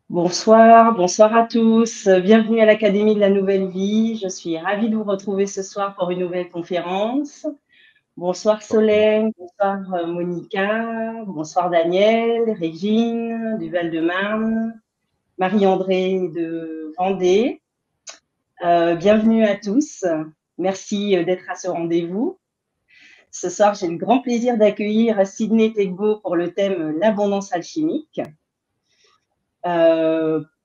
Bonsoir, bonsoir à tous. Bienvenue à l'Académie de la Nouvelle Vie. Je suis ravie de vous retrouver ce soir pour une nouvelle conférence. Bonsoir Forcément. Solène, bonsoir Monica, bonsoir Daniel, Régine du Val-de-Marne, Marie-André de Vendée. Bienvenue à tous. Merci d'être à ce rendez-vous. Ce soir, j'ai le grand plaisir d'accueillir Sydney Tegbo pour le thème l'abondance alchimique.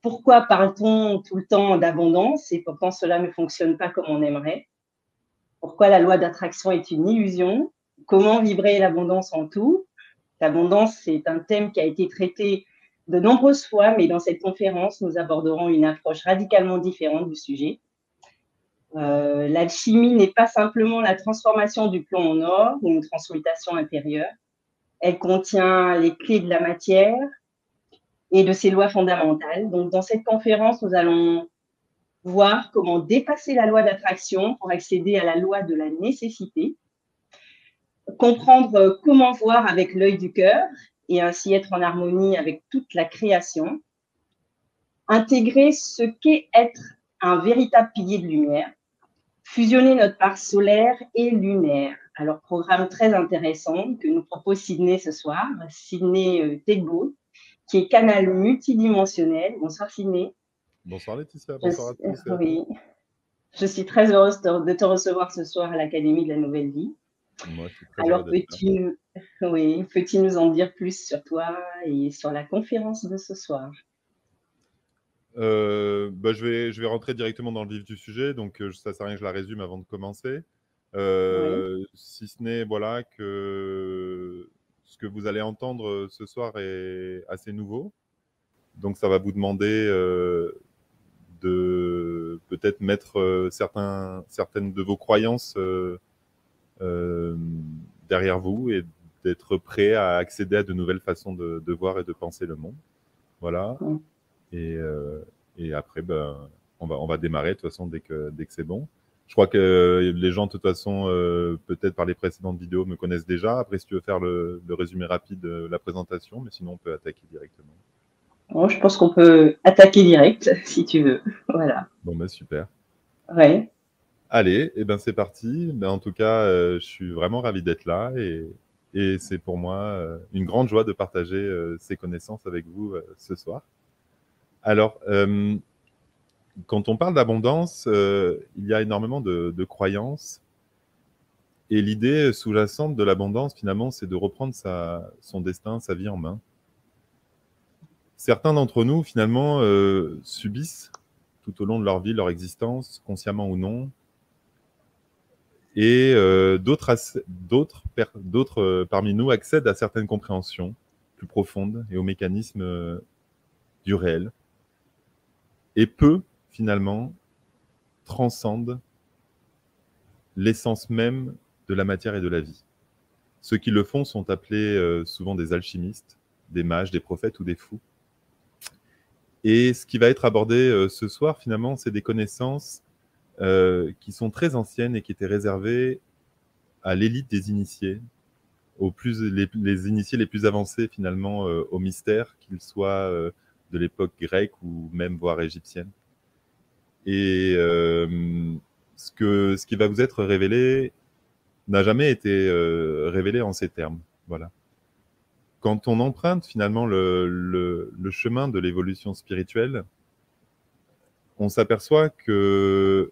Pourquoi parle-t-on tout le temps d'abondance et pourtant cela ne fonctionne pas comme on aimerait? Pourquoi la loi d'attraction est une illusion? Comment vibrer l'abondance en tout? L'abondance, c'est un thème qui a été traité de nombreuses fois, mais dans cette conférence, nous aborderons une approche radicalement différente du sujet. L'alchimie n'est pas simplement la transformation du plomb en or ou une transmutation intérieure. Elle contient les clés de la matière et de ses lois fondamentales. Donc, dans cette conférence, nous allons voir comment dépasser la loi d'attraction pour accéder à la loi de la nécessité, comprendre comment voir avec l'œil du cœur et ainsi être en harmonie avec toute la création, intégrer ce qu'est être un véritable pilier de lumière, fusionner notre part solaire et lunaire. Alors, programme très intéressant que nous propose Sydney ce soir, Sydney Tegbo, qui est canal multidimensionnel. Bonsoir Sydney. Bonsoir Laetitia, bonsoir à tous et à toutes. Oui, je suis très heureuse de te recevoir ce soir à l'Académie de la Nouvelle Vie. Moi, je suis très heureux Alors, d'être là. peux-tu nous en dire plus sur toi et sur la conférence de ce soir? Je vais rentrer directement dans le vif du sujet, donc ça ne sert à rien que je la résume avant de commencer. Oui, Si ce n'est voilà, que ce que vous allez entendre ce soir est assez nouveau. Donc ça va vous demander de peut-être mettre certaines de vos croyances euh, derrière vous et d'être prêt à accéder à de nouvelles façons de voir et de penser le monde. Voilà. mmh, Et, euh, et après, ben, on va démarrer de toute façon dès que c'est bon. Je crois que les gens, de toute façon, peut-être par les précédentes vidéos, me connaissent déjà. Après, si tu veux faire le résumé rapide de la présentation, mais sinon, on peut attaquer directement. bon, je pense qu'on peut attaquer direct, si tu veux. Voilà, Bon, ben super. ouais. Allez, et ben c'est parti. Ben, en tout cas, je suis vraiment ravi d'être là et c'est pour moi une grande joie de partager ces connaissances avec vous ce soir. Alors, quand on parle d'abondance, il y a énormément de croyances. Et l'idée sous-jacente de l'abondance, finalement, c'est de reprendre son destin, sa vie en main. Certains d'entre nous, finalement, subissent tout au long de leur vie, leur existence, consciemment ou non. Et d'autres parmi nous accèdent à certaines compréhensions plus profondes et aux mécanismes du réel. Et peu, finalement, transcendent l'essence même de la matière et de la vie. Ceux qui le font sont appelés souvent des alchimistes, des mages, des prophètes ou des fous. Et ce qui va être abordé ce soir, finalement, c'est des connaissances qui sont très anciennes et qui étaient réservées à l'élite des initiés, les initiés les plus avancés, finalement, au mystère, qu'ils soient de l'époque grecque ou même voire égyptienne. Et ce qui va vous être révélé n'a jamais été révélé en ces termes. Voilà. Quand on emprunte finalement le chemin de l'évolution spirituelle, on s'aperçoit que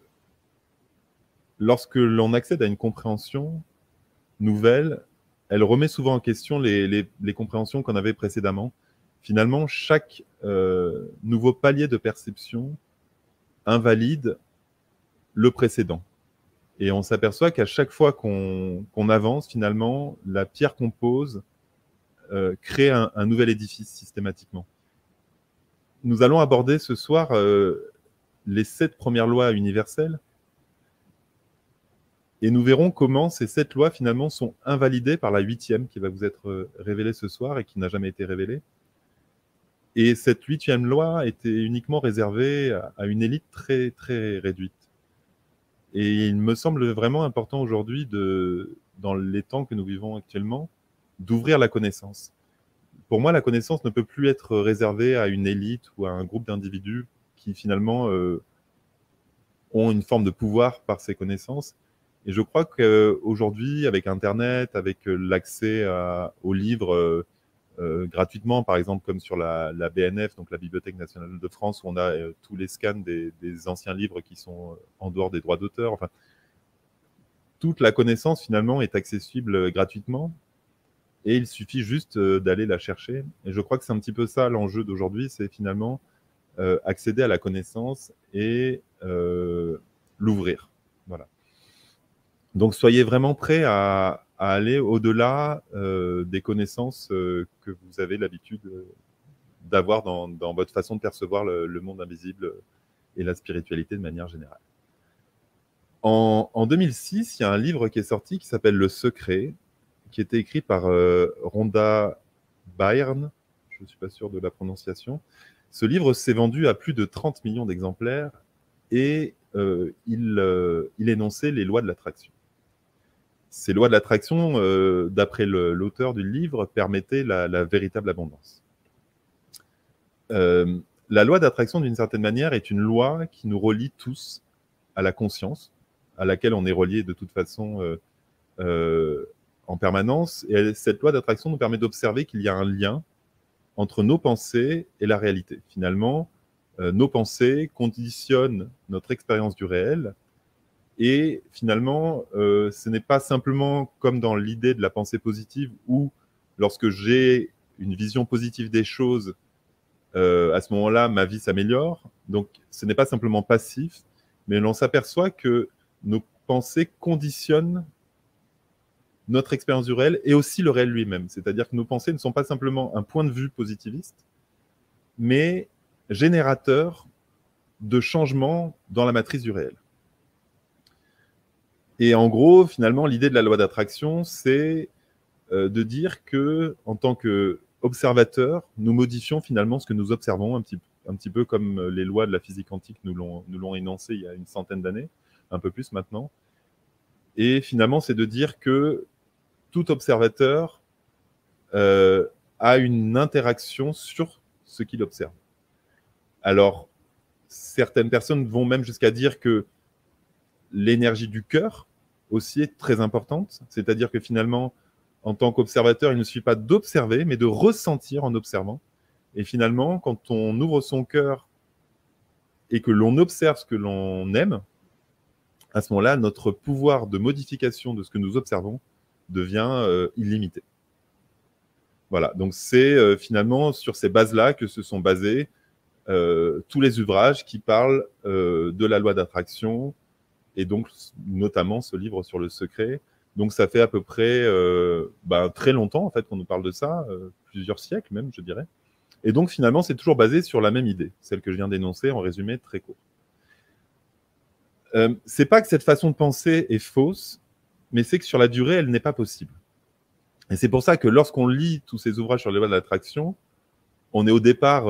lorsque l'on accède à une compréhension nouvelle, elle remet souvent en question les compréhensions qu'on avait précédemment. Finalement, chaque nouveau palier de perception invalide le précédent. Et on s'aperçoit qu'à chaque fois qu'on avance, finalement, la pierre qu'on pose crée un nouvel édifice systématiquement. Nous allons aborder ce soir les 7 premières lois universelles et nous verrons comment ces 7 lois finalement sont invalidées par la 8e qui va vous être révélée ce soir et qui n'a jamais été révélée. Et cette 8e loi était uniquement réservée à une élite très très réduite. Et il me semble vraiment important aujourd'hui, dans les temps que nous vivons actuellement, d'ouvrir la connaissance. pour moi, la connaissance ne peut plus être réservée à une élite ou à un groupe d'individus qui finalement ont une forme de pouvoir par ces connaissances. Et je crois qu'aujourd'hui, avec Internet, avec l'accès aux livres gratuitement, par exemple comme sur la BNF, donc la Bibliothèque nationale de France, où on a tous les scans des anciens livres qui sont en dehors des droits d'auteur. Enfin, toute la connaissance finalement est accessible gratuitement et il suffit juste d'aller la chercher. Et je crois que c'est un petit peu ça l'enjeu d'aujourd'hui, c'est finalement accéder à la connaissance et l'ouvrir. Voilà. Donc soyez vraiment prêts à aller au-delà des connaissances que vous avez l'habitude d'avoir dans votre façon de percevoir le monde invisible et la spiritualité de manière générale. En 2006, il y a un livre qui est sorti qui s'appelle Le Secret, qui était écrit par Rhonda Byrne, je ne suis pas sûr de la prononciation. Ce livre s'est vendu à plus de 30 millions d'exemplaires et il énonçait les lois de l'attraction. Ces lois de l'attraction, d'après l'auteur du livre, permettaient la véritable abondance. La loi d'attraction, d'une certaine manière, est une loi qui nous relie tous à la conscience, à laquelle on est relié de toute façon en permanence. Et cette loi d'attraction nous permet d'observer qu'il y a un lien entre nos pensées et la réalité. Finalement, nos pensées conditionnent notre expérience du réel. Et finalement, ce n'est pas simplement comme dans l'idée de la pensée positive où, lorsque j'ai une vision positive des choses, à ce moment-là, ma vie s'améliore. Donc, ce n'est pas simplement passif, mais l'on s'aperçoit que nos pensées conditionnent notre expérience du réel et aussi le réel lui-même. C'est-à-dire que nos pensées ne sont pas simplement un point de vue positiviste, mais générateurs de changements dans la matrice du réel. Et en gros, finalement, l'idée de la loi d'attraction, c'est de dire que, en tant qu'observateurs, nous modifions finalement ce que nous observons, un petit peu comme les lois de la physique quantique nous l'ont énoncé il y a une centaine d'années, un peu plus maintenant. Et finalement, c'est de dire que tout observateur a une interaction sur ce qu'il observe. Alors, certaines personnes vont même jusqu'à dire que l'énergie du cœur aussi est très importante, c'est-à-dire que finalement, en tant qu'observateur, il ne suffit pas d'observer, mais de ressentir en observant. Et finalement, quand on ouvre son cœur et que l'on observe ce que l'on aime, à ce moment-là, notre pouvoir de modification de ce que nous observons devient illimité. Voilà, donc c'est finalement sur ces bases-là que se sont basés tous les ouvrages qui parlent de la loi d'attraction, et donc notamment ce livre sur le secret. Donc ça fait à peu près très longtemps en fait qu'on nous parle de ça, plusieurs siècles même, je dirais. Et donc finalement, c'est toujours basé sur la même idée, celle que je viens d'énoncer en résumé très court. C'est pas que cette façon de penser est fausse, mais c'est que sur la durée, elle n'est pas possible. Et c'est pour ça que lorsqu'on lit tous ces ouvrages sur les lois de l'attraction, on est au départ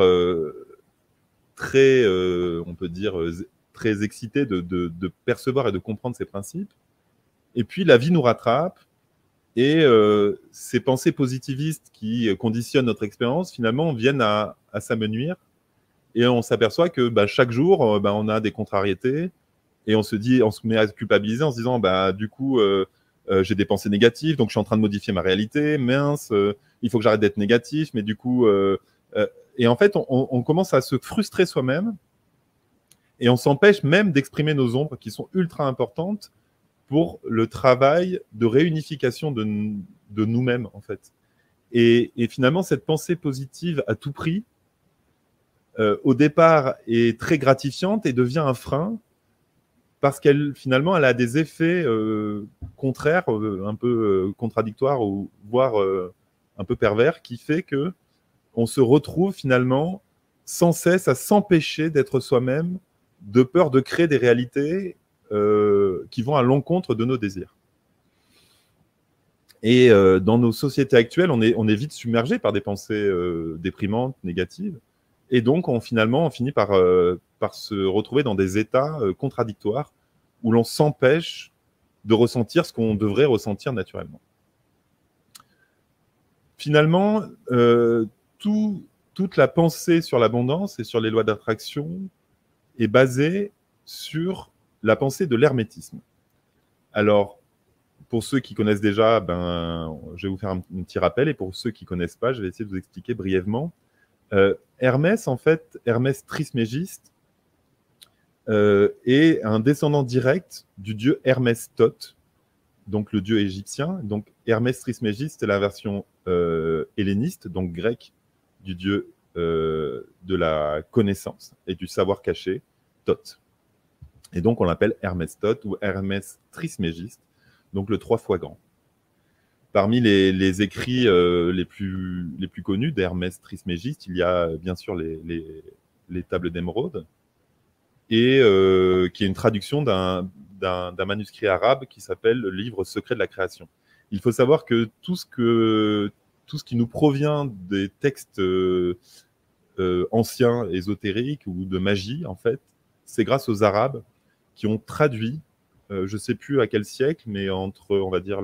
très, on peut dire, très excité de percevoir et de comprendre ces principes. Et puis la vie nous rattrape et ces pensées positivistes qui conditionnent notre expérience, finalement, viennent à s'amenuire. Et on s'aperçoit que chaque jour, on a des contrariétés et on se met à culpabiliser en se disant, du coup, j'ai des pensées négatives, donc je suis en train de modifier ma réalité, mince, il faut que j'arrête d'être négatif, mais du coup... et en fait, on commence à se frustrer soi-même et on s'empêche même d'exprimer nos ombres qui sont ultra importantes pour le travail de réunification de nous-mêmes, en fait. Et finalement, cette pensée positive à tout prix, au départ, est très gratifiante et devient un frein parce qu'elle, finalement, elle a des effets contraires, un peu contradictoires, ou voire un peu pervers, qui fait que on se retrouve finalement sans cesse à s'empêcher d'être soi-même, de peur de créer des réalités qui vont à l'encontre de nos désirs. Et dans nos sociétés actuelles, on est vite submergé par des pensées déprimantes, négatives, et donc on finit par se retrouver dans des états contradictoires où l'on s'empêche de ressentir ce qu'on devrait ressentir naturellement. Finalement, toute la pensée sur l'abondance et sur les lois d'attraction est basée sur la pensée de l'hermétisme. Alors, pour ceux qui connaissent déjà, je vais vous faire un petit rappel, et pour ceux qui ne connaissent pas, je vais essayer de vous expliquer brièvement. Hermès, en fait, Hermès Trismégiste, est un descendant direct du dieu Hermès Thoth, donc le dieu égyptien. Donc Hermès Trismégiste, c'est la version helléniste, donc grecque, du dieu de la connaissance et du savoir caché, Thoth. Et donc on l'appelle Hermès Thoth ou Hermès Trismégiste, donc le 3 fois grand. Parmi les écrits les plus connus d'Hermès Trismégiste, il y a bien sûr les tables d'émeraude, et qui est une traduction d'un manuscrit arabe qui s'appelle le livre secret de la création. Il faut savoir que tout ce qui nous provient des textes anciens, ésotériques ou de magie, en fait, c'est grâce aux Arabes qui ont traduit, je ne sais plus à quel siècle, mais on va dire,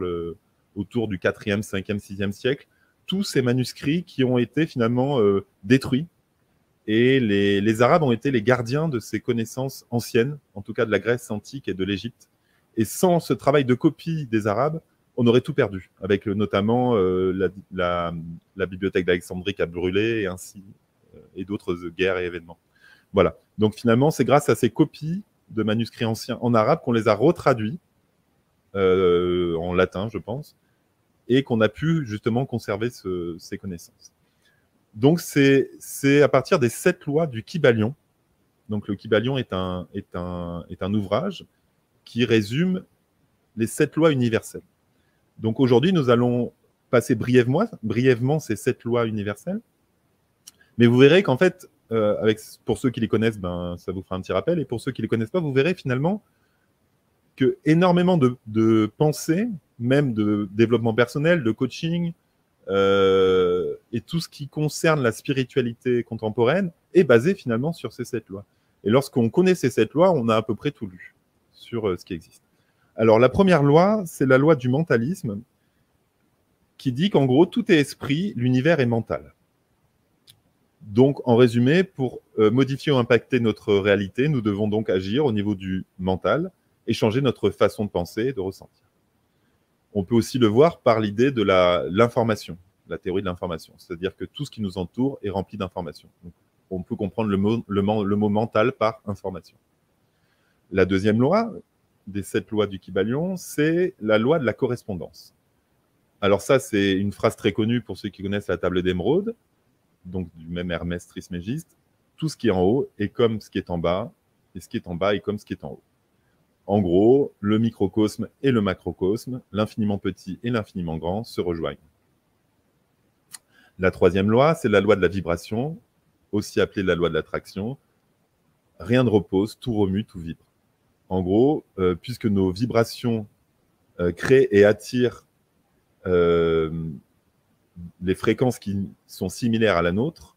autour du 4e, 5e, 6e siècle, tous ces manuscrits qui ont été finalement détruits. Et les Arabes ont été les gardiens de ces connaissances anciennes, en tout cas de la Grèce antique et de l'Égypte. Et sans ce travail de copie des Arabes, on aurait tout perdu, avec notamment la bibliothèque d'Alexandrie qui a brûlé, et ainsi, et d'autres guerres et événements. Voilà. Donc finalement, c'est grâce à ces copies de manuscrits anciens en arabe qu'on les a retraduits, en latin, je pense, et qu'on a pu justement conserver ces connaissances. Donc, c'est à partir des 7 lois du Kybalion. Donc, le Kybalion est un ouvrage qui résume les 7 lois universelles. Donc, aujourd'hui, nous allons passer brièvement ces 7 lois universelles. Mais vous verrez qu'en fait, pour ceux qui les connaissent, ça vous fera un petit rappel. Et pour ceux qui ne les connaissent pas, vous verrez finalement que énormément de pensées, même de développement personnel, de coaching, et tout ce qui concerne la spiritualité contemporaine est basé finalement sur ces 7 lois. Et lorsqu'on connaît ces 7 lois, on a à peu près tout lu sur ce qui existe. Alors la première loi, c'est la loi du mentalisme, qui dit qu'en gros, tout est esprit, l'univers est mental. Donc en résumé, pour modifier ou impacter notre réalité, nous devons donc agir au niveau du mental et changer notre façon de penser et de ressentir. On peut aussi le voir par l'idée de l'information, la théorie de l'information. C'est-à-dire que tout ce qui nous entoure est rempli d'informations. On peut comprendre le mot mental par information. La deuxième loi des 7 lois du Kybalion, c'est la loi de la correspondance. Alors ça, c'est une phrase très connue pour ceux qui connaissent la table d'émeraude, donc du même Hermès Trismégiste. Tout ce qui est en haut est comme ce qui est en bas, et ce qui est en bas est comme ce qui est en haut. En gros, le microcosme et le macrocosme, l'infiniment petit et l'infiniment grand se rejoignent. La troisième loi, c'est la loi de la vibration, aussi appelée la loi de l'attraction. Rien ne repose, tout remue, tout vibre. En gros, puisque nos vibrations créent et attirent les fréquences qui sont similaires à la nôtre,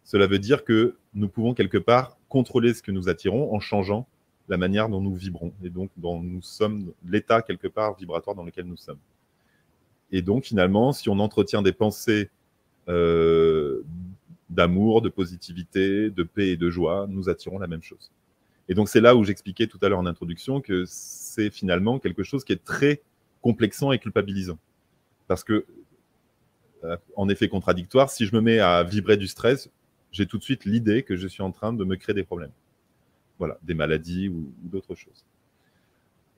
cela veut dire que nous pouvons quelque part contrôler ce que nous attirons en changeant la manière dont nous vibrons, et donc dont nous sommes, l'état quelque part vibratoire dans lequel nous sommes. Et donc finalement, si on entretient des pensées d'amour, de positivité, de paix et de joie, nous attirons la même chose. Et donc c'est là où j'expliquais tout à l'heure en introduction que c'est finalement quelque chose qui est très complexant et culpabilisant. Parce que, en effet contradictoire, si je me mets à vibrer du stress, j'ai tout de suite l'idée que je suis en train de me créer des problèmes. Voilà, des maladies ou d'autres choses.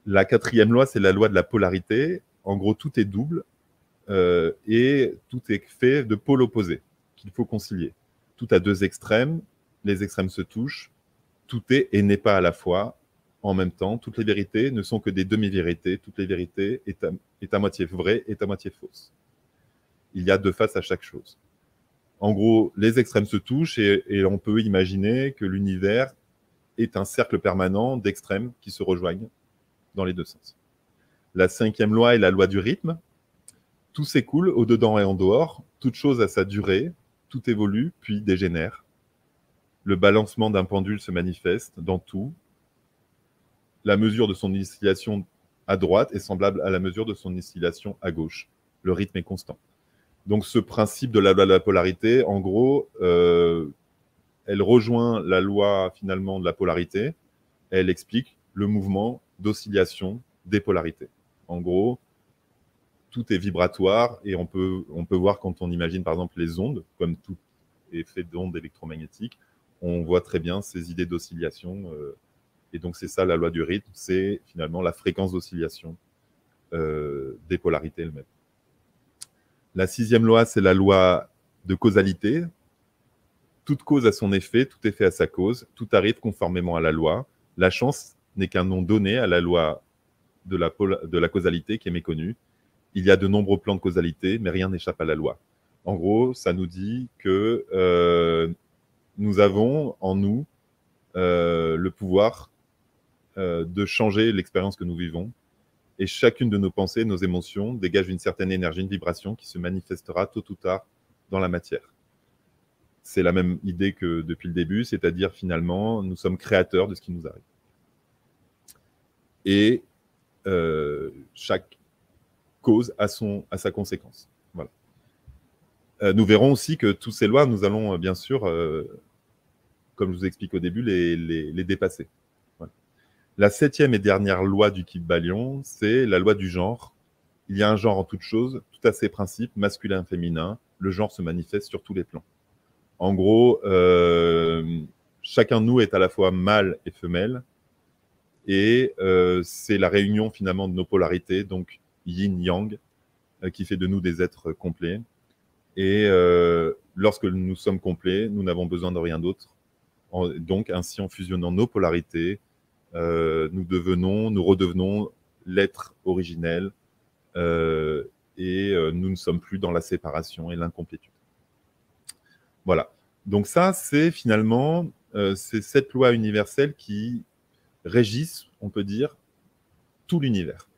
La quatrième loi, c'est la loi de la polarité. En gros, tout est double et tout est fait de pôles opposés qu'il faut concilier. Tout a 2 extrêmes, les extrêmes se touchent, tout est et n'est pas à la fois, en même temps. Toutes les vérités ne sont que des demi-vérités, toutes les vérités est à moitié vraies et à moitié fausses. Il y a 2 faces à chaque chose. En gros, les extrêmes se touchent et on peut imaginer que l'univers est un cercle permanent d'extrêmes qui se rejoignent dans les 2 sens. La 5e loi est la loi du rythme. Tout s'écoule au-dedans et en dehors, toute chose a sa durée, tout évolue puis dégénère. Le balancement d'un pendule se manifeste dans tout. La mesure de son oscillation à droite est semblable à la mesure de son oscillation à gauche. Le rythme est constant. Donc ce principe de la loi de la polarité, en gros, elle rejoint la loi finalement de la polarité. Elle explique le mouvement d'oscillation des polarités. En gros, tout est vibratoire et on peut voir quand on imagine par exemple les ondes, comme tout est fait d'ondes électromagnétiques, on voit très bien ces idées d'oscillation. Et donc c'est ça la loi du rythme, c'est finalement la fréquence d'oscillation des polarités elles-mêmes. La 6e loi, c'est la loi de causalité. Toute cause a son effet, tout effet a sa cause, tout arrive conformément à la loi. La chance n'est qu'un nom donné à la loi de la causalité qui est méconnue. Il y a de nombreux plans de causalité, mais rien n'échappe à la loi. En gros, ça nous dit que nous avons en nous le pouvoir de changer l'expérience que nous vivons. Et chacune de nos pensées, nos émotions, dégage une certaine énergie, une vibration qui se manifestera tôt ou tard dans la matière. C'est la même idée que depuis le début, c'est-à-dire finalement, nous sommes créateurs de ce qui nous arrive. Et chaque cause a sa conséquence. Voilà. Nous verrons aussi que toutes ces lois, nous allons bien sûr, comme je vous explique au début, les dépasser. Voilà. La 7e et dernière loi du Kybalion, c'est la loi du genre. Il y a un genre en toute chose, tout à ses principes, masculin, féminin. Le genre se manifeste sur tous les plans. En gros, chacun de nous est à la fois mâle et femelle, et c'est la réunion finalement de nos polarités, donc yin-yang, qui fait de nous des êtres complets. Et lorsque nous sommes complets, nous n'avons besoin de rien d'autre. Donc, ainsi, en fusionnant nos polarités, nous redevenons l'être originel, et nous ne sommes plus dans la séparation et l'incomplétude. Voilà. Donc ça, c'est finalement c'est cette loi universelle qui régisse, on peut dire, tout l'univers.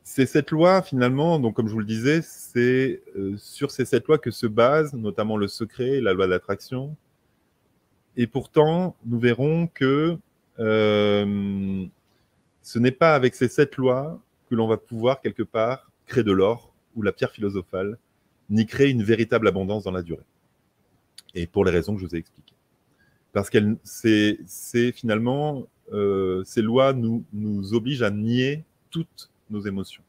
C'est cette loi, finalement, donc comme je vous le disais, c'est sur ces 7 lois que se basent notamment le secret, la loi de l'attraction. Et pourtant, nous verrons que ce n'est pas avec ces 7 lois que l'on va pouvoir, quelque part, créer de l'or ou la pierre philosophale, ni créer une véritable abondance dans la durée. Et pour les raisons que je vous ai expliquées. Parce que c'est finalement, ces lois nous obligent à nier toutes nos émotions.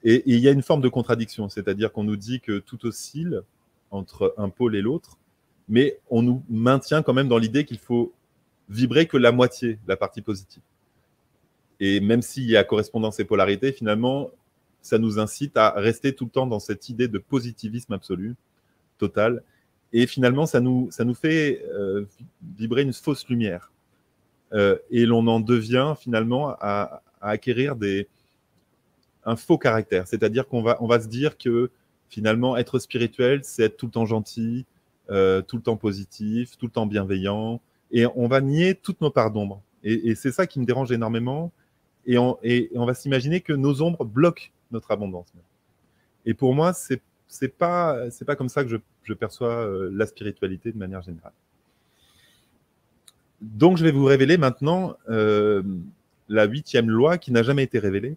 Et il y a une forme de contradiction, c'est-à-dire qu'on nous dit que tout oscille entre un pôle et l'autre, mais on nous maintient quand même dans l'idée qu'il faut vibrer que la moitié, la partie positive. Et même s'il y a correspondance et polarité, finalement, ça nous incite à rester tout le temps dans cette idée de positivisme absolu, total. Et finalement, ça nous fait vibrer une fausse lumière. Et l'on en devient finalement à acquérir un faux caractère. C'est-à-dire qu'on va se dire que finalement, être spirituel, c'est être tout le temps gentil, tout le temps positif, tout le temps bienveillant. Et on va nier toutes nos parts d'ombre. Et c'est ça qui me dérange énormément. Et on va s'imaginer que nos ombres bloquent notre abondance. Et pour moi, c'est pas comme ça que je perçois la spiritualité de manière générale. Donc, je vais vous révéler maintenant la 8e loi qui n'a jamais été révélée,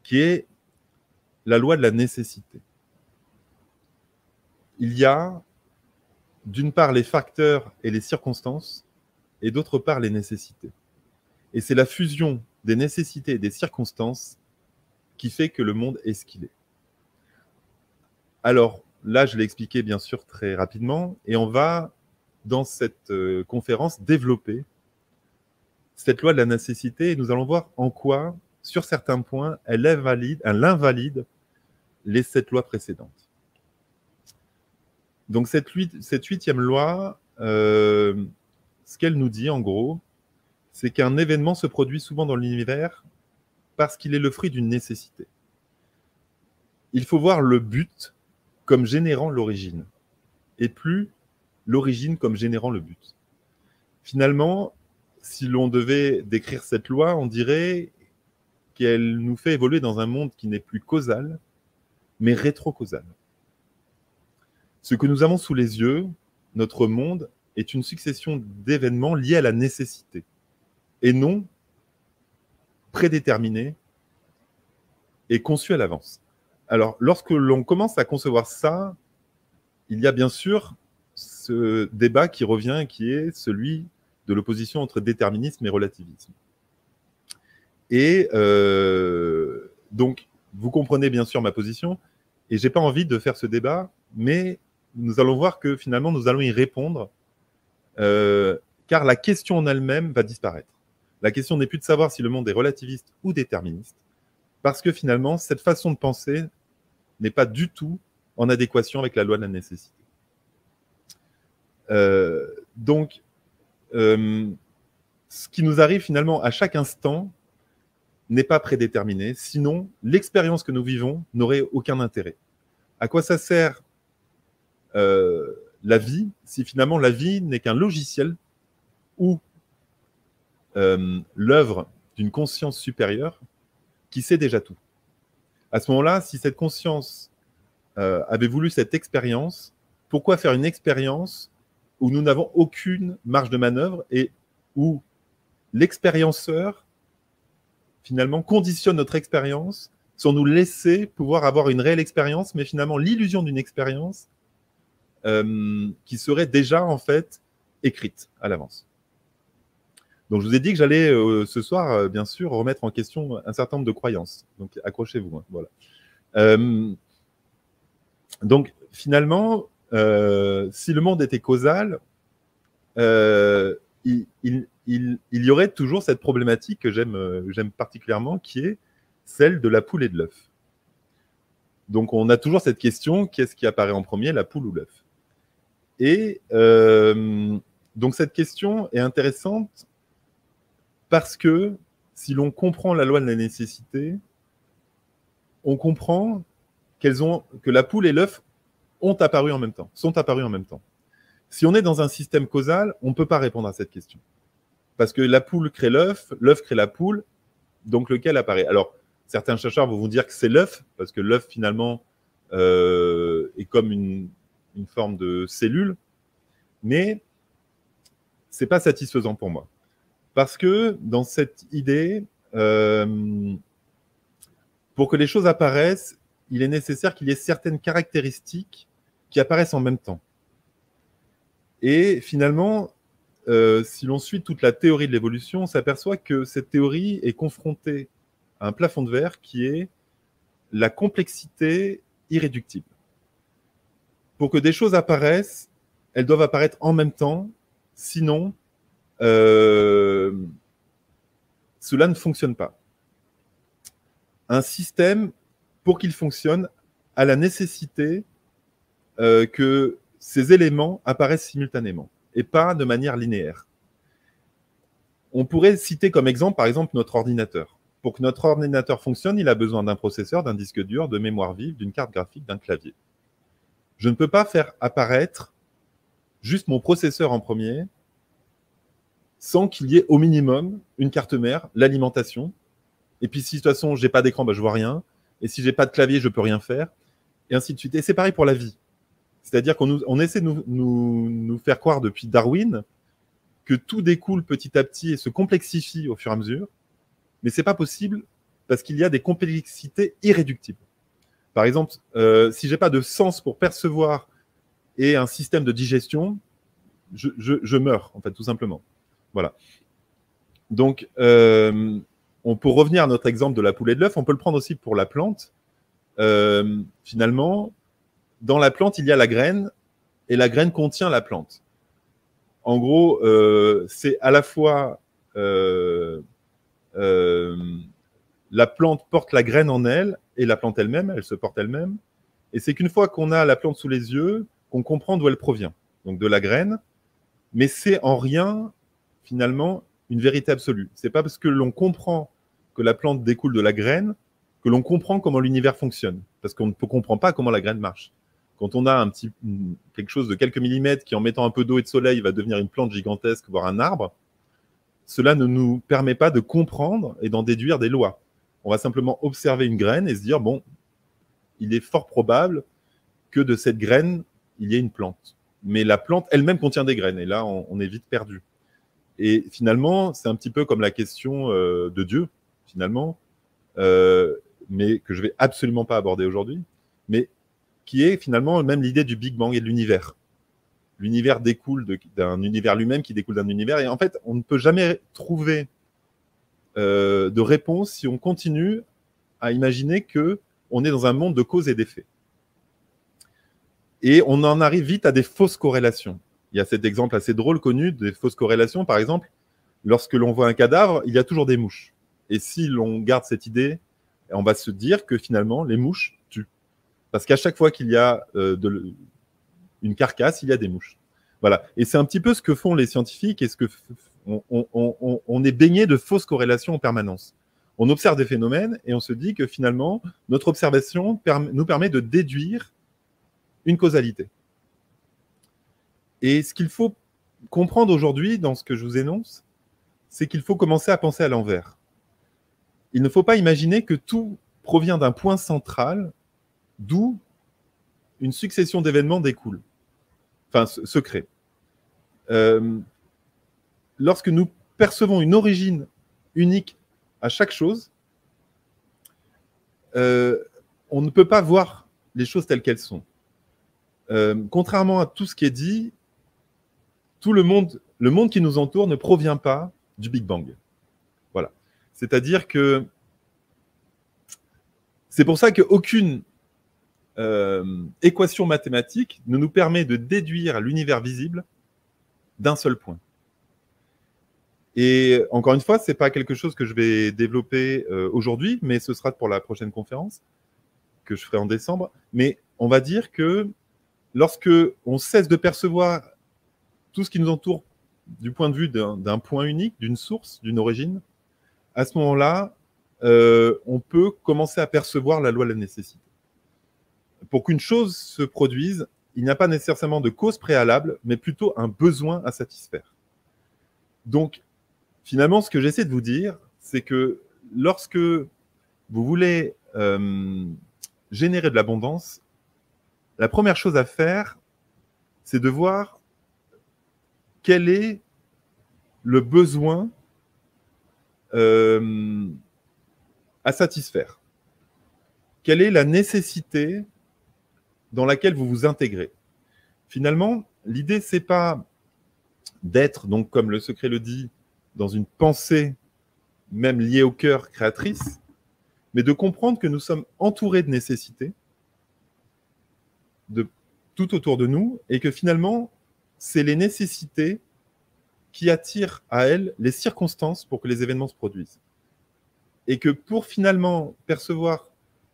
qui est la loi de la nécessité. Il y a, d'une part, les facteurs et les circonstances, et d'autre part, les nécessités. Et c'est la fusion des nécessités et des circonstances qui fait que le monde est ce qu'il est. Alors, là, je l'ai expliqué, bien sûr, très rapidement, et on va, dans cette conférence, développer cette loi de la nécessité, et nous allons voir en quoi, sur certains points, elle invalide les 7 lois précédentes. Donc, cette 8e loi, ce qu'elle nous dit, en gros, c'est qu'un événement se produit souvent dans l'univers parce qu'il est le fruit d'une nécessité. Il faut voir le but comme générant l'origine, et plus l'origine comme générant le but. Finalement, si l'on devait décrire cette loi, on dirait qu'elle nous fait évoluer dans un monde qui n'est plus causal, mais rétrocausal. Ce que nous avons sous les yeux, notre monde, est une succession d'événements liés à la nécessité, et non prédéterminé et conçu à l'avance. Alors, lorsque l'on commence à concevoir ça, il y a bien sûr ce débat qui revient, qui est celui de l'opposition entre déterminisme et relativisme. Et donc, vous comprenez bien sûr ma position, et je n'ai pas envie de faire ce débat, mais nous allons voir que finalement, nous allons y répondre, car la question en elle-même va disparaître. La question n'est plus de savoir si le monde est relativiste ou déterministe, parce que finalement, cette façon de penser n'est pas du tout en adéquation avec la loi de la nécessité. Donc, ce qui nous arrive finalement à chaque instant n'est pas prédéterminé, sinon l'expérience que nous vivons n'aurait aucun intérêt. À quoi ça sert la vie si finalement la vie n'est qu'un logiciel ou l'œuvre d'une conscience supérieure qui sait déjà tout? À ce moment-là, si cette conscience avait voulu cette expérience, pourquoi faire une expérience où nous n'avons aucune marge de manœuvre et où l'expérienceur, finalement, conditionne notre expérience sans nous laisser pouvoir avoir une réelle expérience, mais finalement l'illusion d'une expérience qui serait déjà, en fait, écrite à l'avance. Donc, je vous ai dit que j'allais ce soir, bien sûr, remettre en question un certain nombre de croyances. Donc, accrochez-vous. Hein, voilà. Donc, finalement, si le monde était causal, il y aurait toujours cette problématique que j'aime particulièrement, qui est celle de la poule et de l'œuf. Donc, on a toujours cette question, qu'est-ce qui apparaît en premier, la poule ou l'œuf? Et donc, cette question est intéressante parce que si l'on comprend la loi de la nécessité, on comprend que la poule et l'œuf sont apparus en même temps. Si on est dans un système causal, on ne peut pas répondre à cette question. Parce que la poule crée l'œuf crée la poule, donc lequel apparaît? Alors, certains chercheurs vont vous dire que c'est l'œuf, parce que l'œuf, finalement, est comme une forme de cellule, mais ce n'est pas satisfaisant pour moi. Parce que dans cette idée, pour que les choses apparaissent, il est nécessaire qu'il y ait certaines caractéristiques qui apparaissent en même temps. Et finalement, si l'on suit toute la théorie de l'évolution, on s'aperçoit que cette théorie est confrontée à un plafond de verre qui est la complexité irréductible. Pour que des choses apparaissent, elles doivent apparaître en même temps, sinon cela ne fonctionne pas. Un système, pour qu'il fonctionne, a la nécessité que ces éléments apparaissent simultanément et pas de manière linéaire. On pourrait citer comme exemple, par exemple, notre ordinateur. Pour que notre ordinateur fonctionne, il a besoin d'un processeur, d'un disque dur, de mémoire vive, d'une carte graphique, d'un clavier. Je ne peux pas faire apparaître juste mon processeur en premier sans qu'il y ait au minimum une carte mère, l'alimentation. Et puis si de toute façon, je n'ai pas d'écran, je ne vois rien. Et si je n'ai pas de clavier, je ne peux rien faire. Et ainsi de suite. Et c'est pareil pour la vie. C'est-à-dire qu'on essaie de nous faire croire depuis Darwin que tout découle petit à petit et se complexifie au fur et à mesure. Mais ce n'est pas possible parce qu'il y a des complexités irréductibles. Par exemple, si je n'ai pas de sens pour percevoir et un système de digestion, je meurs, en fait, tout simplement. Voilà. Donc, on peut revenir à notre exemple de la poule et de l'œuf. On peut le prendre aussi pour la plante. Finalement, dans la plante, il y a la graine et la graine contient la plante. En gros, c'est à la fois la plante porte la graine en elle et la plante elle-même, elle se porte elle-même. Et c'est qu'une fois qu'on a la plante sous les yeux, qu'on comprend d'où elle provient, donc de la graine, mais c'est en rien, finalement, une vérité absolue. Ce n'est pas parce que l'on comprend que la plante découle de la graine que l'on comprend comment l'univers fonctionne, parce qu'on ne comprend pas comment la graine marche. Quand on a quelque chose de quelques millimètres qui, en mettant un peu d'eau et de soleil, va devenir une plante gigantesque, voire un arbre, cela ne nous permet pas de comprendre et d'en déduire des lois. On va simplement observer une graine et se dire, bon, il est fort probable que de cette graine, il y ait une plante. Mais la plante elle-même contient des graines, et là, on est vite perdu. Et finalement, c'est un petit peu comme la question de Dieu, finalement, mais que je vais absolument pas aborder aujourd'hui, mais qui est finalement même l'idée du Big Bang et de l'univers. L'univers découle d'un univers lui-même qui découle d'un univers, et en fait, on ne peut jamais trouver de réponse si on continue à imaginer qu'on est dans un monde de cause et d'effet. Et on en arrive vite à des fausses corrélations. Il y a cet exemple assez drôle connu des fausses corrélations. Par exemple, lorsque l'on voit un cadavre, il y a toujours des mouches. Et si l'on garde cette idée, on va se dire que finalement, les mouches tuent. Parce qu'à chaque fois qu'il y a une carcasse, il y a des mouches. Voilà. Et c'est un petit peu ce que font les scientifiques et ce que on est baigné de fausses corrélations en permanence. On observe des phénomènes et on se dit que finalement, notre observation nous permet de déduire une causalité. Et ce qu'il faut comprendre aujourd'hui dans ce que je vous énonce, c'est qu'il faut commencer à penser à l'envers. Il ne faut pas imaginer que tout provient d'un point central, d'où une succession d'événements découle, enfin se crée. Lorsque nous percevons une origine unique à chaque chose, on ne peut pas voir les choses telles qu'elles sont. Contrairement à tout ce qui est dit, tout le monde qui nous entoure ne provient pas du Big Bang. Voilà. C'est-à-dire que c'est pour ça qu'aucune équation mathématique ne nous permet de déduire l'univers visible d'un seul point. Et encore une fois, ce n'est pas quelque chose que je vais développer aujourd'hui, mais ce sera pour la prochaine conférence que je ferai en décembre. Mais on va dire que lorsque on cesse de percevoir tout ce qui nous entoure du point de vue d'un point unique, d'une source, d'une origine, à ce moment-là, on peut commencer à percevoir la loi de la nécessité. Pour qu'une chose se produise, il n'y a pas nécessairement de cause préalable, mais plutôt un besoin à satisfaire. Donc, finalement, ce que j'essaie de vous dire, c'est que lorsque vous voulez générer de l'abondance, la première chose à faire, c'est de voir quel est le besoin à satisfaire. Quelle est la nécessité dans laquelle vous vous intégrez. Finalement, l'idée, c'est pas d'être, donc comme le secret le dit, dans une pensée même liée au cœur créatrice, mais de comprendre que nous sommes entourés de nécessités de tout autour de nous et que finalement, c'est les nécessités qui attirent à elles les circonstances pour que les événements se produisent. Et que pour finalement percevoir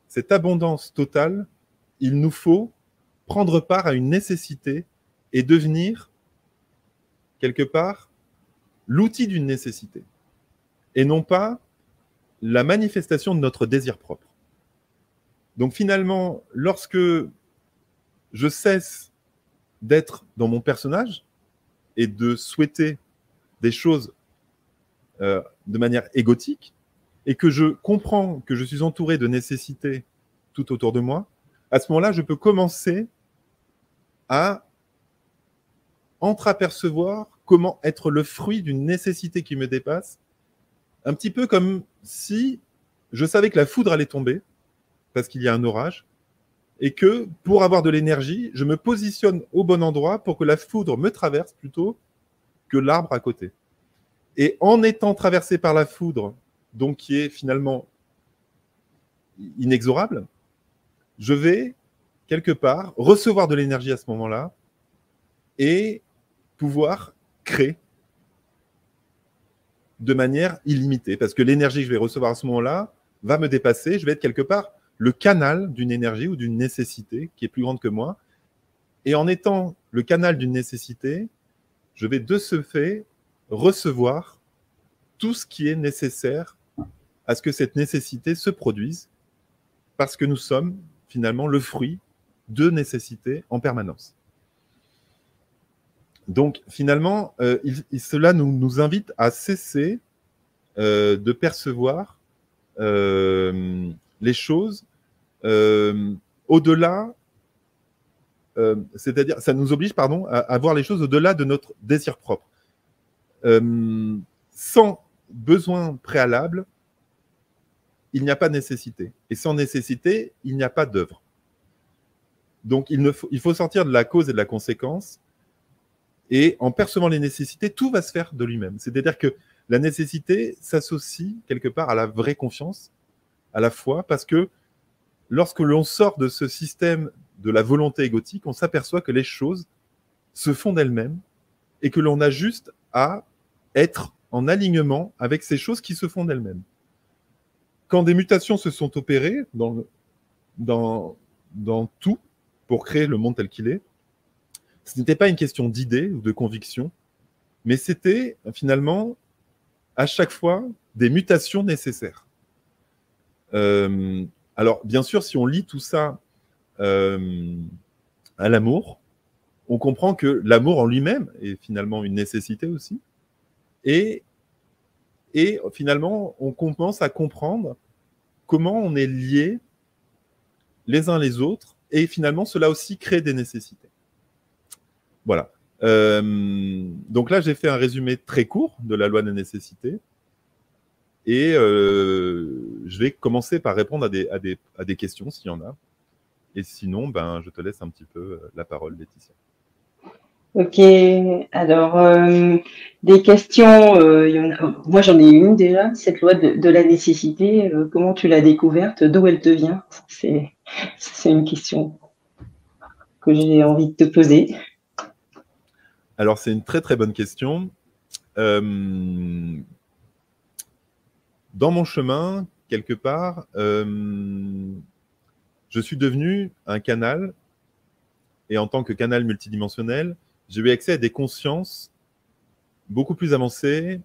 cette abondance totale, il nous faut prendre part à une nécessité et devenir, quelque part, l'outil d'une nécessité, et non pas la manifestation de notre désir propre. Donc finalement, lorsque je cesse d'être dans mon personnage et de souhaiter des choses de manière égotique, et que je comprends que je suis entouré de nécessités tout autour de moi, à ce moment-là, je peux commencer à entreapercevoir comment être le fruit d'une nécessité qui me dépasse, un petit peu comme si je savais que la foudre allait tomber, parce qu'il y a un orage, et que pour avoir de l'énergie, je me positionne au bon endroit pour que la foudre me traverse plutôt que l'arbre à côté. Et en étant traversé par la foudre, donc qui est finalement inexorable, je vais, quelque part, recevoir de l'énergie à ce moment-là et pouvoir créer de manière illimitée. Parce que l'énergie que je vais recevoir à ce moment-là va me dépasser. Je vais être quelque part le canal d'une énergie ou d'une nécessité qui est plus grande que moi. Et en étant le canal d'une nécessité, je vais de ce fait recevoir tout ce qui est nécessaire à ce que cette nécessité se produise, parce que nous sommes finalement le fruit de nécessités en permanence. Donc finalement, cela nous invite à cesser de percevoir les choses au-delà, c'est-à-dire, ça nous oblige, à voir les choses au-delà de notre désir propre. Sans besoin préalable, il n'y a pas de nécessité. Et sans nécessité, il n'y a pas d'œuvre. Donc, il faut sortir de la cause et de la conséquence. Et en percevant les nécessités, tout va se faire de lui-même. C'est-à-dire que la nécessité s'associe quelque part à la vraie confiance, à la foi, parce que lorsque l'on sort de ce système de la volonté égotique, on s'aperçoit que les choses se font d'elles-mêmes et que l'on a juste à être en alignement avec ces choses qui se font d'elles-mêmes. Quand des mutations se sont opérées dans tout pour créer le monde tel qu'il est, ce n'était pas une question d'idée ou de conviction, mais c'était finalement à chaque fois des mutations nécessaires. Alors, bien sûr, si on lit tout ça à l'amour, on comprend que l'amour en lui-même est finalement une nécessité aussi. Et finalement, on commence à comprendre comment on est liés les uns les autres, et finalement, cela aussi crée des nécessités. Voilà. Donc là, j'ai fait un résumé très court de la loi de la nécessité. Et je vais commencer par répondre à des questions, s'il y en a. Et sinon, ben, je te laisse un petit peu la parole, Laetitia. Ok, alors des questions, moi j'en ai une déjà, cette loi de la nécessité, comment tu l'as découverte, d'où elle te vient? C'est une question que j'ai envie de te poser. Alors, c'est une très très bonne question. Dans mon chemin, quelque part, je suis devenu un canal, et en tant que canal multidimensionnel, j'ai eu accès à des consciences beaucoup plus avancées,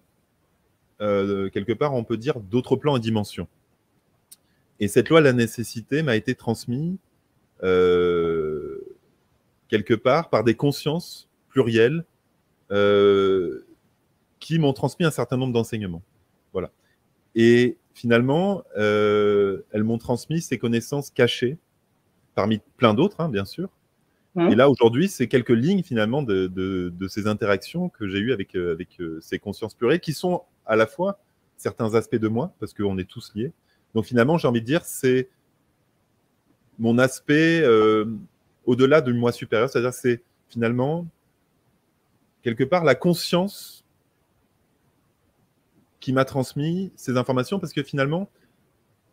quelque part, on peut dire, d'autres plans et dimensions. Et cette loi de la nécessité m'a été transmise quelque part par des consciences plurielles qui m'ont transmis un certain nombre d'enseignements. Voilà. Et finalement, elles m'ont transmis ces connaissances cachées, parmi plein d'autres, hein, bien sûr. Et là, aujourd'hui, c'est quelques lignes, finalement, de ces interactions que j'ai eues avec ces consciences plurielles, qui sont à la fois certains aspects de moi, parce qu'on est tous liés. Donc, finalement, j'ai envie de dire, c'est mon aspect au-delà du moi supérieur, c'est-à-dire c'est finalement, quelque part, la conscience qui m'a transmis ces informations, parce que finalement,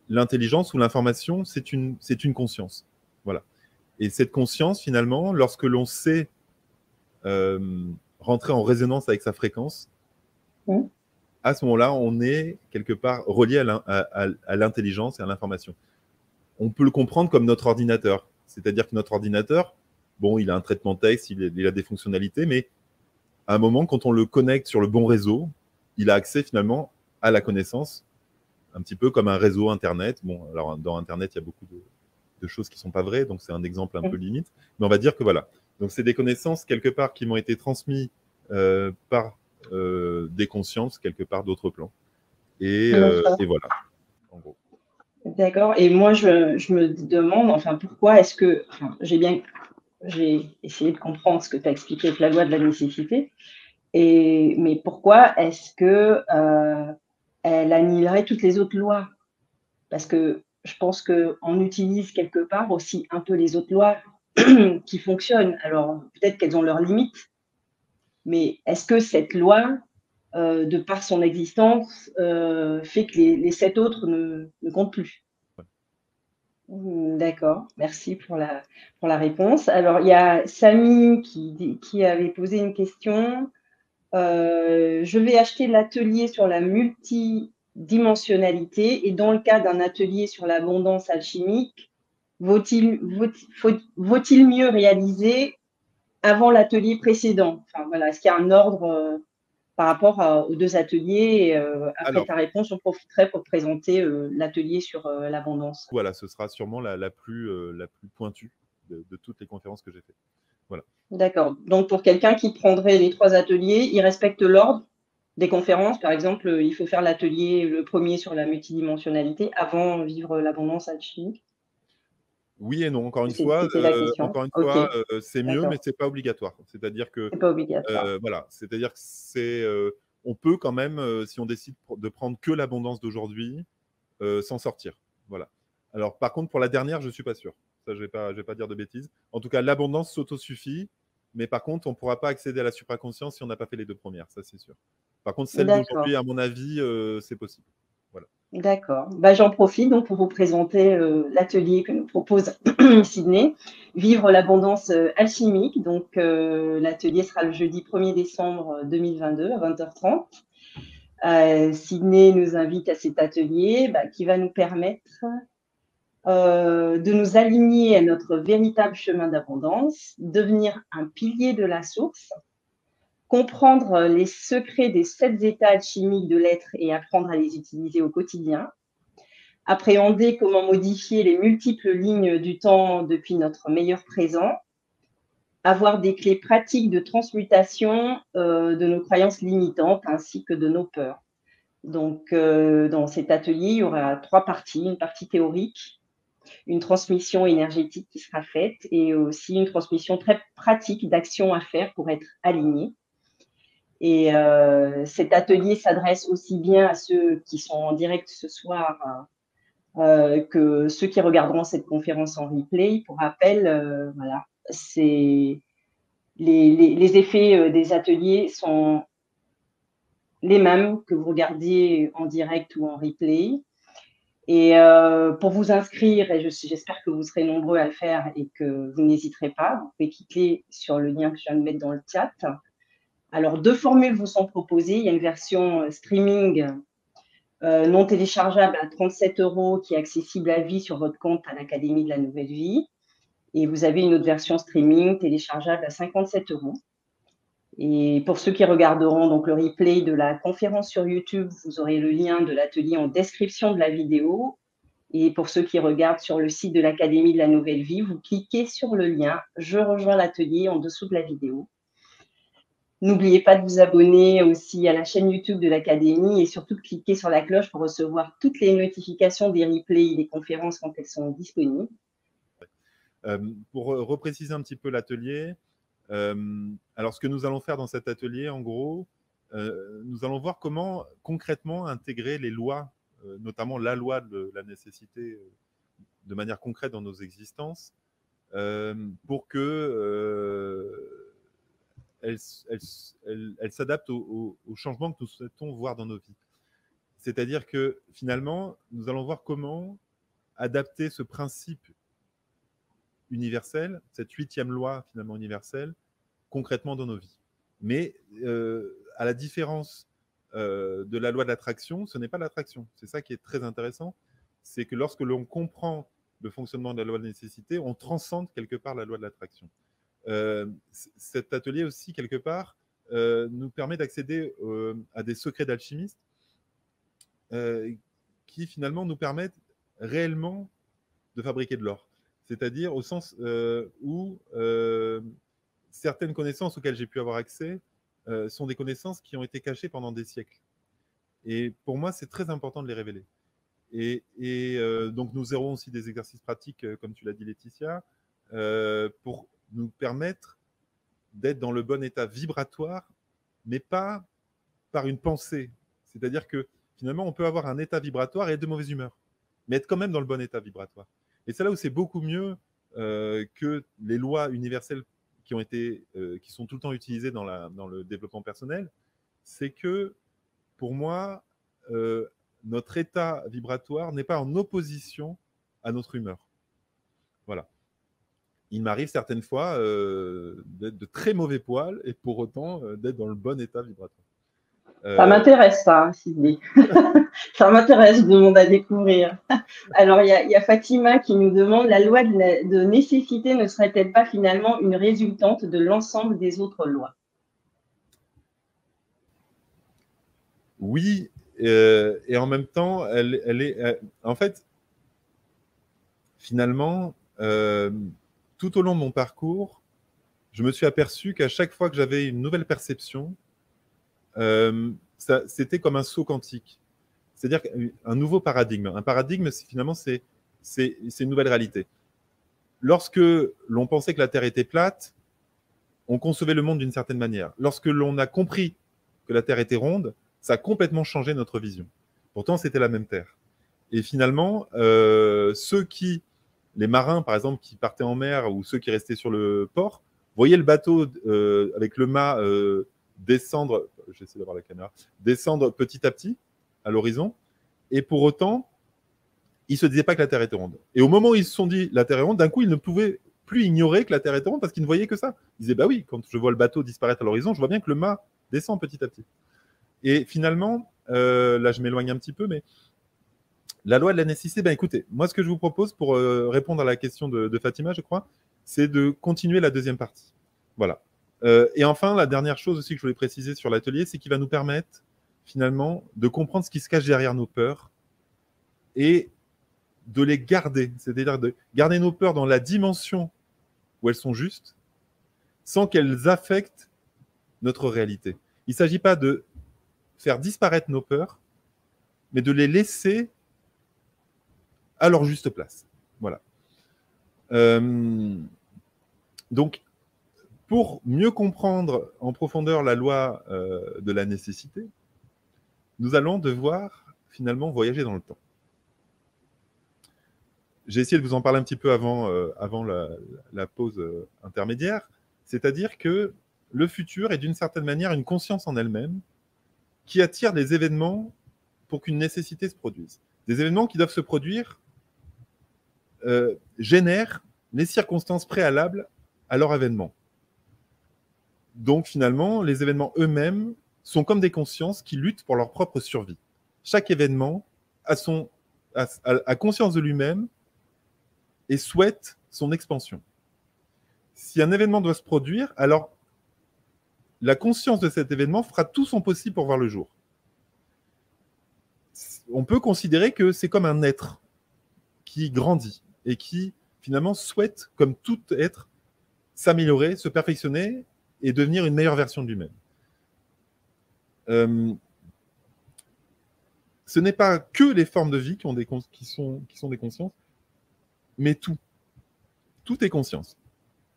l'intelligence ou l'information, c'est une conscience. Voilà. Et cette conscience, finalement, lorsque l'on sait rentrer en résonance avec sa fréquence, à ce moment-là, on est quelque part relié à l'intelligence et à l'information. On peut le comprendre comme notre ordinateur. C'est-à-dire que notre ordinateur, bon, il a un traitement texte, il a des fonctionnalités, mais à un moment, quand on le connecte sur le bon réseau, il a accès finalement à la connaissance, un petit peu comme un réseau Internet. Bon, alors dans Internet, il y a beaucoup de choses qui ne sont pas vraies, donc c'est un exemple un peu limite. Mais on va dire que voilà. Donc c'est des connaissances quelque part qui m'ont été transmises par des consciences quelque part d'autres plans. Et voilà, en gros. D'accord. Et moi, je me demande, enfin, pourquoi est-ce que, enfin, j'ai essayé de comprendre ce que tu as expliqué avec la loi de la nécessité, mais pourquoi est-ce que elle annihilerait toutes les autres lois? Parce que je pense qu'on utilise quelque part aussi un peu les autres lois qui fonctionnent. Alors, peut-être qu'elles ont leurs limites, mais est-ce que cette loi, de par son existence, fait que les 7 autres ne comptent plus? D'accord, merci pour la réponse. Alors, il y a Samy qui avait posé une question. Je vais acheter l'atelier sur la multidimensionnalité et dans le cas d'un atelier sur l'abondance alchimique, vaut-il mieux réaliser avant l'atelier précédent? Enfin, voilà, est-ce qu'il y a un ordre par rapport aux deux ateliers? Après ta réponse, j'en profiterai pour présenter l'atelier sur l'abondance. Voilà, ce sera sûrement la plus pointue de toutes les conférences que j'ai faites. Voilà. D'accord. Donc, pour quelqu'un qui prendrait les 3 ateliers, il respecte l'ordre des conférences. Par exemple, il faut faire l'atelier, le premier sur la multidimensionnalité avant vivre l'abondance alchimique. Oui et non. Encore une C'était la question. Ok, c'est mieux, mais d'accord. c'est pas obligatoire. C'est-à-dire que C'est pas obligatoire. voilà, c'est-à-dire que on peut quand même, si on décide de prendre que l'abondance d'aujourd'hui, s'en sortir. Voilà. Alors, par contre, pour la dernière, je ne suis pas sûr. Ça, je ne vais pas dire de bêtises. En tout cas, l'abondance s'autosuffit, mais par contre, on ne pourra pas accéder à la supraconscience si on n'a pas fait les 2 premières, ça, c'est sûr. Par contre, celle D'accord. d'aujourd'hui, à mon avis, c'est possible. Voilà. D'accord. Bah, j'en profite donc pour vous présenter l'atelier que nous propose Sydney, Vivre l'abondance alchimique. Donc, l'atelier sera le jeudi 1er décembre 2022 à 20h30. Sydney nous invite à cet atelier qui va nous permettre de nous aligner à notre véritable chemin d'abondance, devenir un pilier de la source, comprendre les secrets des 7 états alchimiques de l'être et apprendre à les utiliser au quotidien, appréhender comment modifier les multiples lignes du temps depuis notre meilleur présent, avoir des clés pratiques de transmutation de nos croyances limitantes ainsi que de nos peurs. Donc, dans cet atelier, il y aura 3 parties, une partie théorique, une transmission énergétique qui sera faite et aussi une transmission très pratique d'actions à faire pour être aligné. Et cet atelier s'adresse aussi bien à ceux qui sont en direct ce soir que ceux qui regarderont cette conférence en replay. Pour rappel, voilà, c'est les effets des ateliers sont les mêmes que vous regardiez en direct ou en replay. Et pour vous inscrire, et j'espère que vous serez nombreux à le faire et que vous n'hésiterez pas, vous pouvez cliquer sur le lien que je viens de mettre dans le chat. Alors, 2 formules vous sont proposées. Il y a une version streaming non téléchargeable à 37 € qui est accessible à vie sur votre compte à l'Académie de la Nouvelle Vie. Et vous avez une autre version streaming téléchargeable à 57 €. Et pour ceux qui regarderont donc le replay de la conférence sur YouTube, vous aurez le lien de l'atelier en description de la vidéo. Et pour ceux qui regardent sur le site de l'Académie de la Nouvelle Vie, vous cliquez sur le lien « Je rejoins l'atelier » en dessous de la vidéo. N'oubliez pas de vous abonner aussi à la chaîne YouTube de l'Académie et surtout de cliquer sur la cloche pour recevoir toutes les notifications des replays et des conférences quand elles sont disponibles. Pour repréciser un petit peu l'atelier, alors ce que nous allons faire dans cet atelier, en gros, nous allons voir comment concrètement intégrer les lois, notamment la loi de la nécessité, de manière concrète dans nos existences, pour que elle s'adapte aux changements que nous souhaitons voir dans nos vies. C'est-à-dire que finalement, nous allons voir comment adapter ce principe universel, cette 8e loi finalement universelle, concrètement dans nos vies. Mais à la différence de la loi de l'attraction, ce n'est pas l'attraction. C'est ça qui est très intéressant, c'est que lorsque l'on comprend le fonctionnement de la loi de nécessité, on transcende quelque part la loi de l'attraction. Cet atelier aussi, quelque part, nous permet d'accéder à des secrets d'alchimistes qui finalement nous permettent réellement de fabriquer de l'or. C'est-à-dire au sens où certaines connaissances auxquelles j'ai pu avoir accès sont des connaissances qui ont été cachées pendant des siècles. Et pour moi, c'est très important de les révéler. Et donc, nous aurons aussi des exercices pratiques, comme tu l'as dit, Laetitia, pour nous permettre d'être dans le bon état vibratoire, mais pas par une pensée. C'est-à-dire que finalement, on peut avoir un état vibratoire et être de mauvaise humeur, mais être quand même dans le bon état vibratoire. Et c'est là où c'est beaucoup mieux que les lois universelles qui sont tout le temps utilisées dans le développement personnel. C'est que, pour moi, notre état vibratoire n'est pas en opposition à notre humeur. Voilà. Il m'arrive certaines fois d'être de très mauvais poil et pour autant d'être dans le bon état vibratoire. Ça m'intéresse, ça, Sydney. Ça m'intéresse, je demande à découvrir. Alors, il y a Fatima qui nous demande, la loi de nécessité ne serait-elle pas finalement une résultante de l'ensemble des autres lois? Oui, et en même temps, elle est... en fait, finalement, tout au long de mon parcours, je me suis aperçu qu'à chaque fois que j'avais une nouvelle perception, c'était comme un saut quantique. C'est-à-dire un nouveau paradigme. Un paradigme, finalement, c'est une nouvelle réalité. Lorsque l'on pensait que la Terre était plate, on concevait le monde d'une certaine manière. Lorsque l'on a compris que la Terre était ronde, ça a complètement changé notre vision. Pourtant, c'était la même Terre. Et finalement, les marins, par exemple, qui partaient en mer ou ceux qui restaient sur le port, voyaient le bateau avec le mât descendre, j'essaie d'avoir la caméra, descendre petit à petit à l'horizon. Et pour autant, ils ne se disaient pas que la Terre était ronde. Et au moment où ils se sont dit la Terre est ronde, d'un coup, ils ne pouvaient plus ignorer que la Terre était ronde parce qu'ils ne voyaient que ça. Ils disaient, bah oui, quand je vois le bateau disparaître à l'horizon, je vois bien que le mât descend petit à petit. Et finalement, là, je m'éloigne un petit peu, mais la loi de la nécessité, ben écoutez, moi, ce que je vous propose pour répondre à la question de Fatima, je crois, c'est de continuer la deuxième partie. Voilà. Et enfin, la dernière chose aussi que je voulais préciser sur l'atelier, c'est qu'il va nous permettre, finalement, de comprendre ce qui se cache derrière nos peurs et de les garder, c'est-à-dire de garder nos peurs dans la dimension où elles sont justes, sans qu'elles affectent notre réalité. Il ne s'agit pas de faire disparaître nos peurs, mais de les laisser à leur juste place. Voilà. Donc, pour mieux comprendre en profondeur la loi de la nécessité, nous allons devoir finalement voyager dans le temps. J'ai essayé de vous en parler un petit peu avant la pause intermédiaire, c'est-à-dire que le futur est d'une certaine manière une conscience en elle-même qui attire des événements pour qu'une nécessité se produise. Des événements qui doivent se produire génèrent les circonstances préalables à leur événement. Donc finalement, les événements eux-mêmes sont comme des consciences qui luttent pour leur propre survie. Chaque événement a conscience de lui-même et souhaite son expansion. Si un événement doit se produire, alors la conscience de cet événement fera tout son possible pour voir le jour. On peut considérer que c'est comme un être qui grandit et qui finalement souhaite, comme tout être, s'améliorer, se perfectionner et devenir une meilleure version de lui-même. Ce n'est pas que les formes de vie qui sont des consciences, mais tout. Tout est conscience.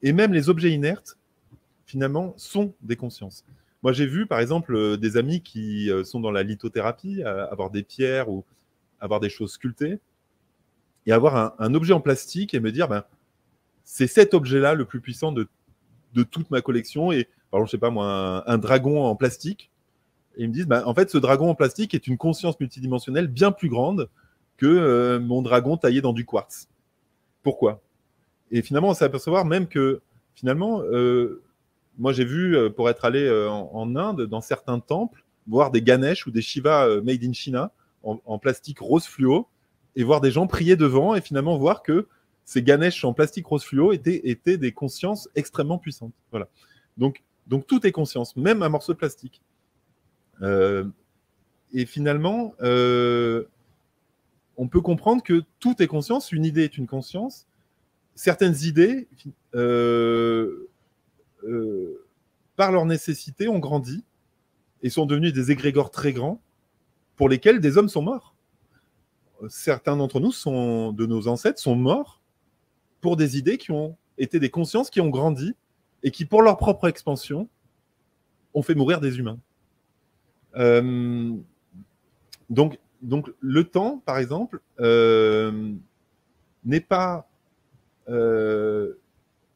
Et même les objets inertes, finalement, sont des consciences. Moi, j'ai vu, par exemple, des amis qui sont dans la lithothérapie, avoir des pierres ou avoir des choses sculptées, et avoir un objet en plastique et me dire, ben, c'est cet objet-là le plus puissant de toute ma collection. Et, par exemple, je sais pas moi, un dragon en plastique. Et ils me disent, ben, en fait, ce dragon en plastique est une conscience multidimensionnelle bien plus grande que mon dragon taillé dans du quartz. Pourquoi ? Et finalement, on s'est apercevoir même que, finalement, moi, j'ai vu, pour être allé en Inde, dans certains temples, voir des Ganesh ou des Shiva made in China, en plastique rose fluo, et voir des gens prier devant, et finalement voir que ces Ganesh en plastique rose fluo étaient des consciences extrêmement puissantes. Voilà. Donc tout est conscience, même un morceau de plastique. Et finalement, on peut comprendre que tout est conscience, une idée est une conscience. Certaines idées, par leur nécessité, ont grandi et sont devenus des égrégores très grands pour lesquels des hommes sont morts. Certains d'entre nous, de nos ancêtres, sont morts pour des idées qui ont été des consciences qui ont grandi et qui, pour leur propre expansion, ont fait mourir des humains. Donc, le temps, par exemple, n'est pas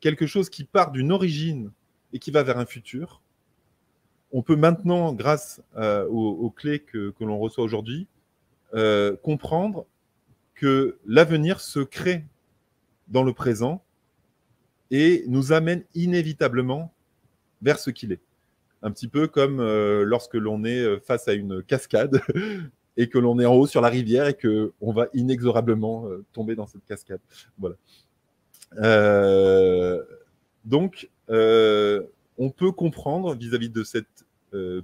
quelque chose qui part d'une origine et qui va vers un futur. On peut maintenant, grâce aux clés que l'on reçoit aujourd'hui, comprendre que l'avenir se crée dans le présent et nous amène inévitablement vers ce qu'il est. Un petit peu comme lorsque l'on est face à une cascade et que l'on est en haut sur la rivière et qu'on va inexorablement tomber dans cette cascade. Voilà. Donc, on peut comprendre vis-à-vis de cette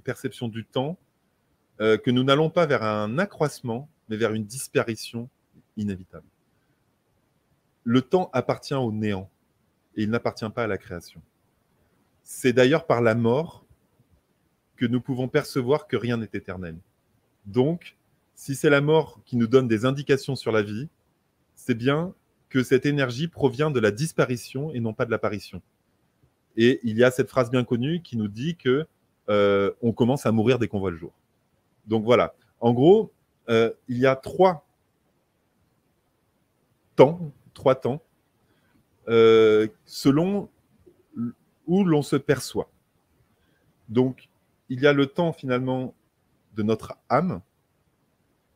perception du temps que nous n'allons pas vers un accroissement, mais vers une disparition inévitable. Le temps appartient au néant et il n'appartient pas à la création. C'est d'ailleurs par la mort que nous pouvons percevoir que rien n'est éternel. Donc, si c'est la mort qui nous donne des indications sur la vie, c'est bien que cette énergie provient de la disparition et non pas de l'apparition. Et il y a cette phrase bien connue qui nous dit que on commence à mourir dès qu'on voit le jour. Donc voilà. En gros, il y a trois temps, 3 temps, selon où l'on se perçoit. Donc, il y a le temps finalement de notre âme.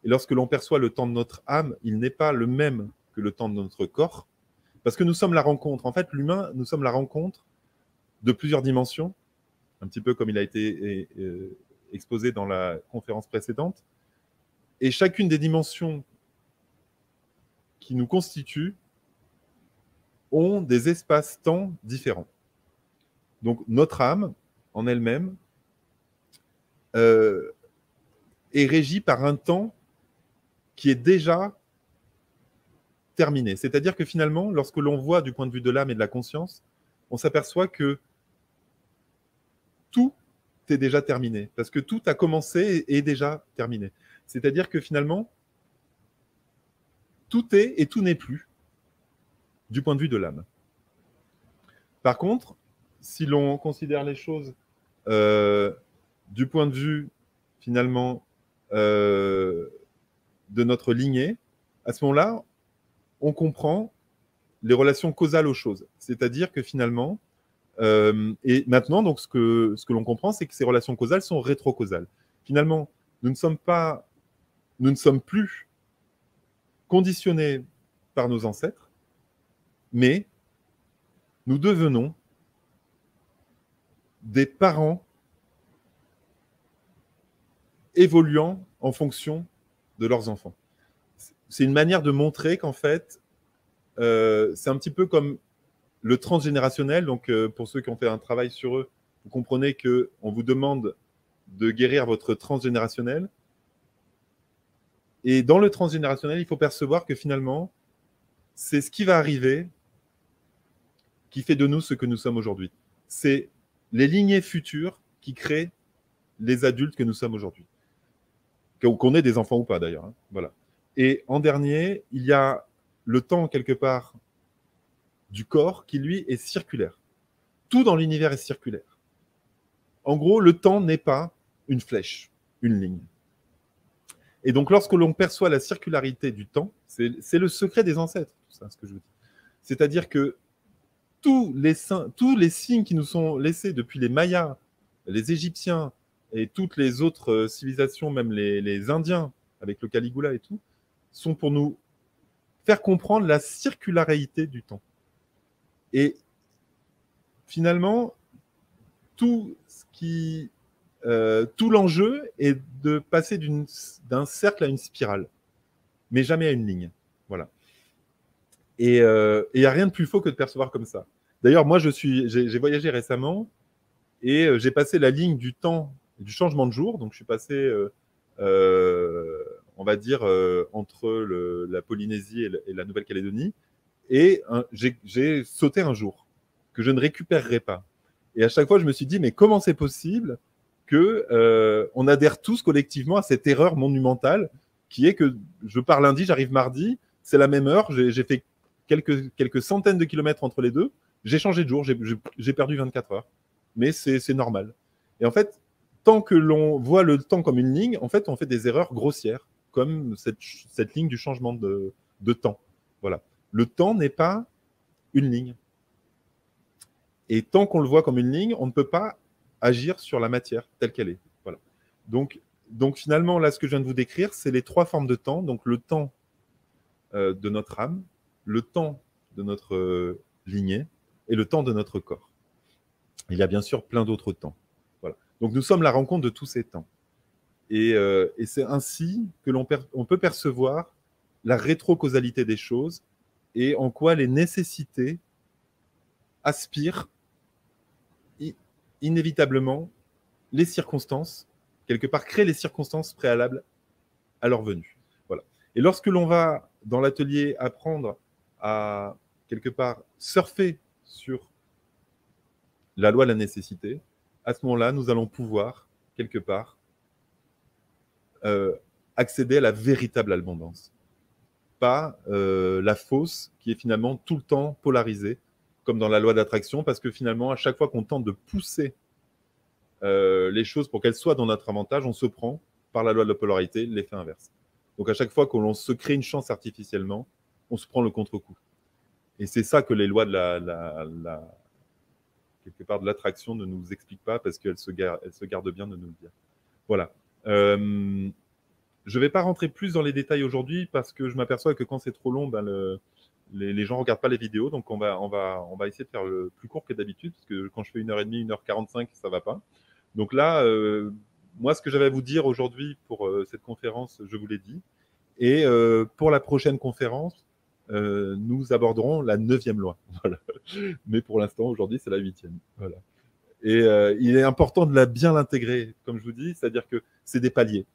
Et lorsque l'on perçoit le temps de notre âme, il n'est pas le même que le temps de notre corps. Parce que nous sommes la rencontre. En fait, l'humain, nous sommes la rencontre de plusieurs dimensions, un petit peu comme il a été exposé dans la conférence précédente. Et chacune des dimensions qui nous constituent ont des espaces-temps différents. Donc, notre âme, en elle-même, est régie par un temps qui est déjà terminé. C'est-à-dire que finalement, lorsque l'on voit du point de vue de l'âme et de la conscience, on s'aperçoit que tout est déjà terminé, parce que tout a commencé et est déjà terminé. C'est-à-dire que finalement, tout est et tout n'est plus du point de vue de l'âme. Par contre, si l'on considère les choses du point de vue finalement de notre lignée, à ce moment-là, on comprend les relations causales aux choses. C'est-à-dire que finalement, et maintenant, donc, ce que l'on comprend, c'est que ces relations causales sont rétrocausales. Finalement, nous ne sommes plus conditionnés par nos ancêtres, mais nous devenons des parents évoluant en fonction de leurs enfants. C'est une manière de montrer qu'en fait, c'est un petit peu comme le transgénérationnel. Donc, pour ceux qui ont fait un travail sur eux, vous comprenez qu'on vous demande de guérir votre transgénérationnel. Et dans le transgénérationnel, il faut percevoir que finalement, c'est ce qui va arriver qui fait de nous ce que nous sommes aujourd'hui. C'est les lignées futures qui créent les adultes que nous sommes aujourd'hui. Qu'on ait des enfants ou pas d'ailleurs. Hein. Voilà. Et en dernier, il y a le temps quelque part du corps qui, lui, est circulaire. Tout dans l'univers est circulaire. En gros, le temps n'est pas une flèche, une ligne. Et donc, lorsque l'on perçoit la circularité du temps, c'est le secret des ancêtres, tout ça, ce que je vous dis. C'est-à-dire que tous les signes qui nous sont laissés depuis les Mayas, les Égyptiens et toutes les autres civilisations, même les Indiens, avec le Caligula et tout, sont pour nous faire comprendre la circularité du temps. Et finalement, tout l'enjeu est de passer d'un cercle à une spirale, mais jamais à une ligne. Voilà. Et il n'y a rien de plus faux que de percevoir comme ça. D'ailleurs, moi, j'ai voyagé récemment et j'ai passé la ligne du temps, du changement de jour. Donc, je suis passé, on va dire, entre la Polynésie et la Nouvelle-Calédonie. Et j'ai sauté un jour que je ne récupérerai pas. Et à chaque fois, je me suis dit, mais comment c'est possible qu'on adhère tous collectivement à cette erreur monumentale qui est que je pars lundi, j'arrive mardi, c'est la même heure, j'ai fait quelques centaines de kilomètres entre les deux, j'ai changé de jour, j'ai perdu 24 heures. Mais c'est normal. Et en fait, tant que l'on voit le temps comme une ligne, en fait, on fait des erreurs grossières, comme cette ligne du changement de temps. Voilà. Le temps n'est pas une ligne. Et tant qu'on le voit comme une ligne, on ne peut pas agir sur la matière telle qu'elle est. Voilà. Donc finalement, là, ce que je viens de vous décrire, c'est les 3 formes de temps. Donc le temps de notre âme, le temps de notre lignée et le temps de notre corps. Il y a bien sûr plein d'autres temps. Voilà. Donc nous sommes la rencontre de tous ces temps. Et c'est ainsi que on peut percevoir la rétrocausalité des choses et en quoi les nécessités aspirent inévitablement les circonstances, quelque part créent les circonstances préalables à leur venue. Voilà. Et lorsque l'on va dans l'atelier apprendre à quelque part surfer sur la loi de la nécessité, à ce moment-là, nous allons pouvoir quelque part accéder à la véritable abondance. Pas la fausse qui est finalement tout le temps polarisée, comme dans la loi d'attraction, parce que finalement, à chaque fois qu'on tente de pousser les choses pour qu'elles soient dans notre avantage, on se prend, par la loi de la polarité, l'effet inverse. Donc à chaque fois que l'on se crée une chance artificiellement, on se prend le contre-coup. Et c'est ça que les lois de quelque part de l'attraction ne nous expliquent pas, parce qu'elles se gardent bien de nous le dire. Voilà. Je ne vais pas rentrer plus dans les détails aujourd'hui, parce que je m'aperçois que quand c'est trop long, les gens ne regardent pas les vidéos. Donc, on va essayer de faire le plus court que d'habitude, parce que quand je fais 1h30, 1h45, ça ne va pas. Donc là, moi, ce que j'avais à vous dire aujourd'hui pour cette conférence, je vous l'ai dit. Et pour la prochaine conférence, nous aborderons la 9e loi. Voilà. Mais pour l'instant, aujourd'hui, c'est la 8e. Voilà. Et il est important de bien l'intégrer, comme je vous dis, c'est-à-dire que c'est des paliers.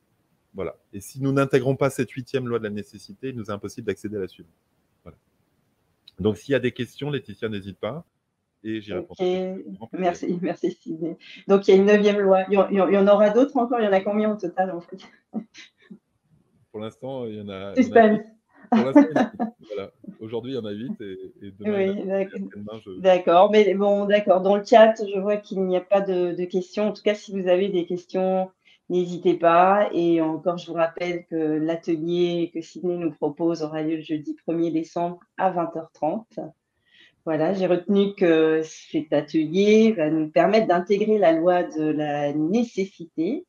Voilà. Et si nous n'intégrons pas cette 8e loi de la nécessité, il nous est impossible d'accéder à la suivante. Voilà. Donc, s'il y a des questions, Laetitia, n'hésite pas. Et j'y répondrai. Merci, Sidney. Donc, il y a une 9e loi. Il y en aura d'autres encore? Il y en a combien au total, en fait? Pour l'instant, il y en a. Suspense. Pour l'instant, voilà. Aujourd'hui, il y en a 8 et demain, oui, d'accord. Mais bon, d'accord. Dans le chat, je vois qu'il n'y a pas de questions. En tout cas, si vous avez des questions, n'hésitez pas. Et encore, je vous rappelle que l'atelier que Sidney nous propose aura lieu le jeudi 1er décembre à 20h30. Voilà, j'ai retenu que cet atelier va nous permettre d'intégrer la loi de la nécessité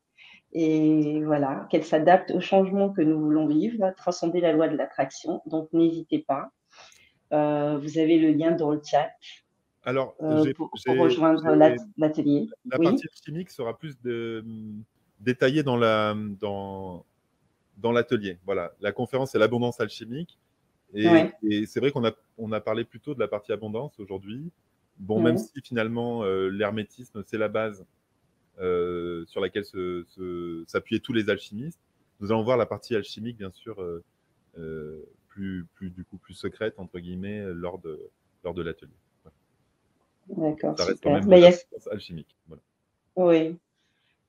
et voilà, qu'elle s'adapte aux changements que nous voulons vivre, transcender la loi de l'attraction. Donc, n'hésitez pas. Vous avez le lien dans le chat. Alors, pour rejoindre l'atelier. La partie chimique sera plus détaillée dans l'atelier. Voilà, la conférence, c'est l'abondance alchimique. Et c'est vrai qu'on a parlé plutôt de la partie abondance aujourd'hui. Bon, même si finalement, l'hermétisme, c'est la base sur laquelle s'appuyaient tous les alchimistes. Nous allons voir la partie alchimique, bien sûr, plus secrète, entre guillemets, lors de l'atelier. Voilà. D'accord, ça reste super. quand même alchimique. Voilà. Oui.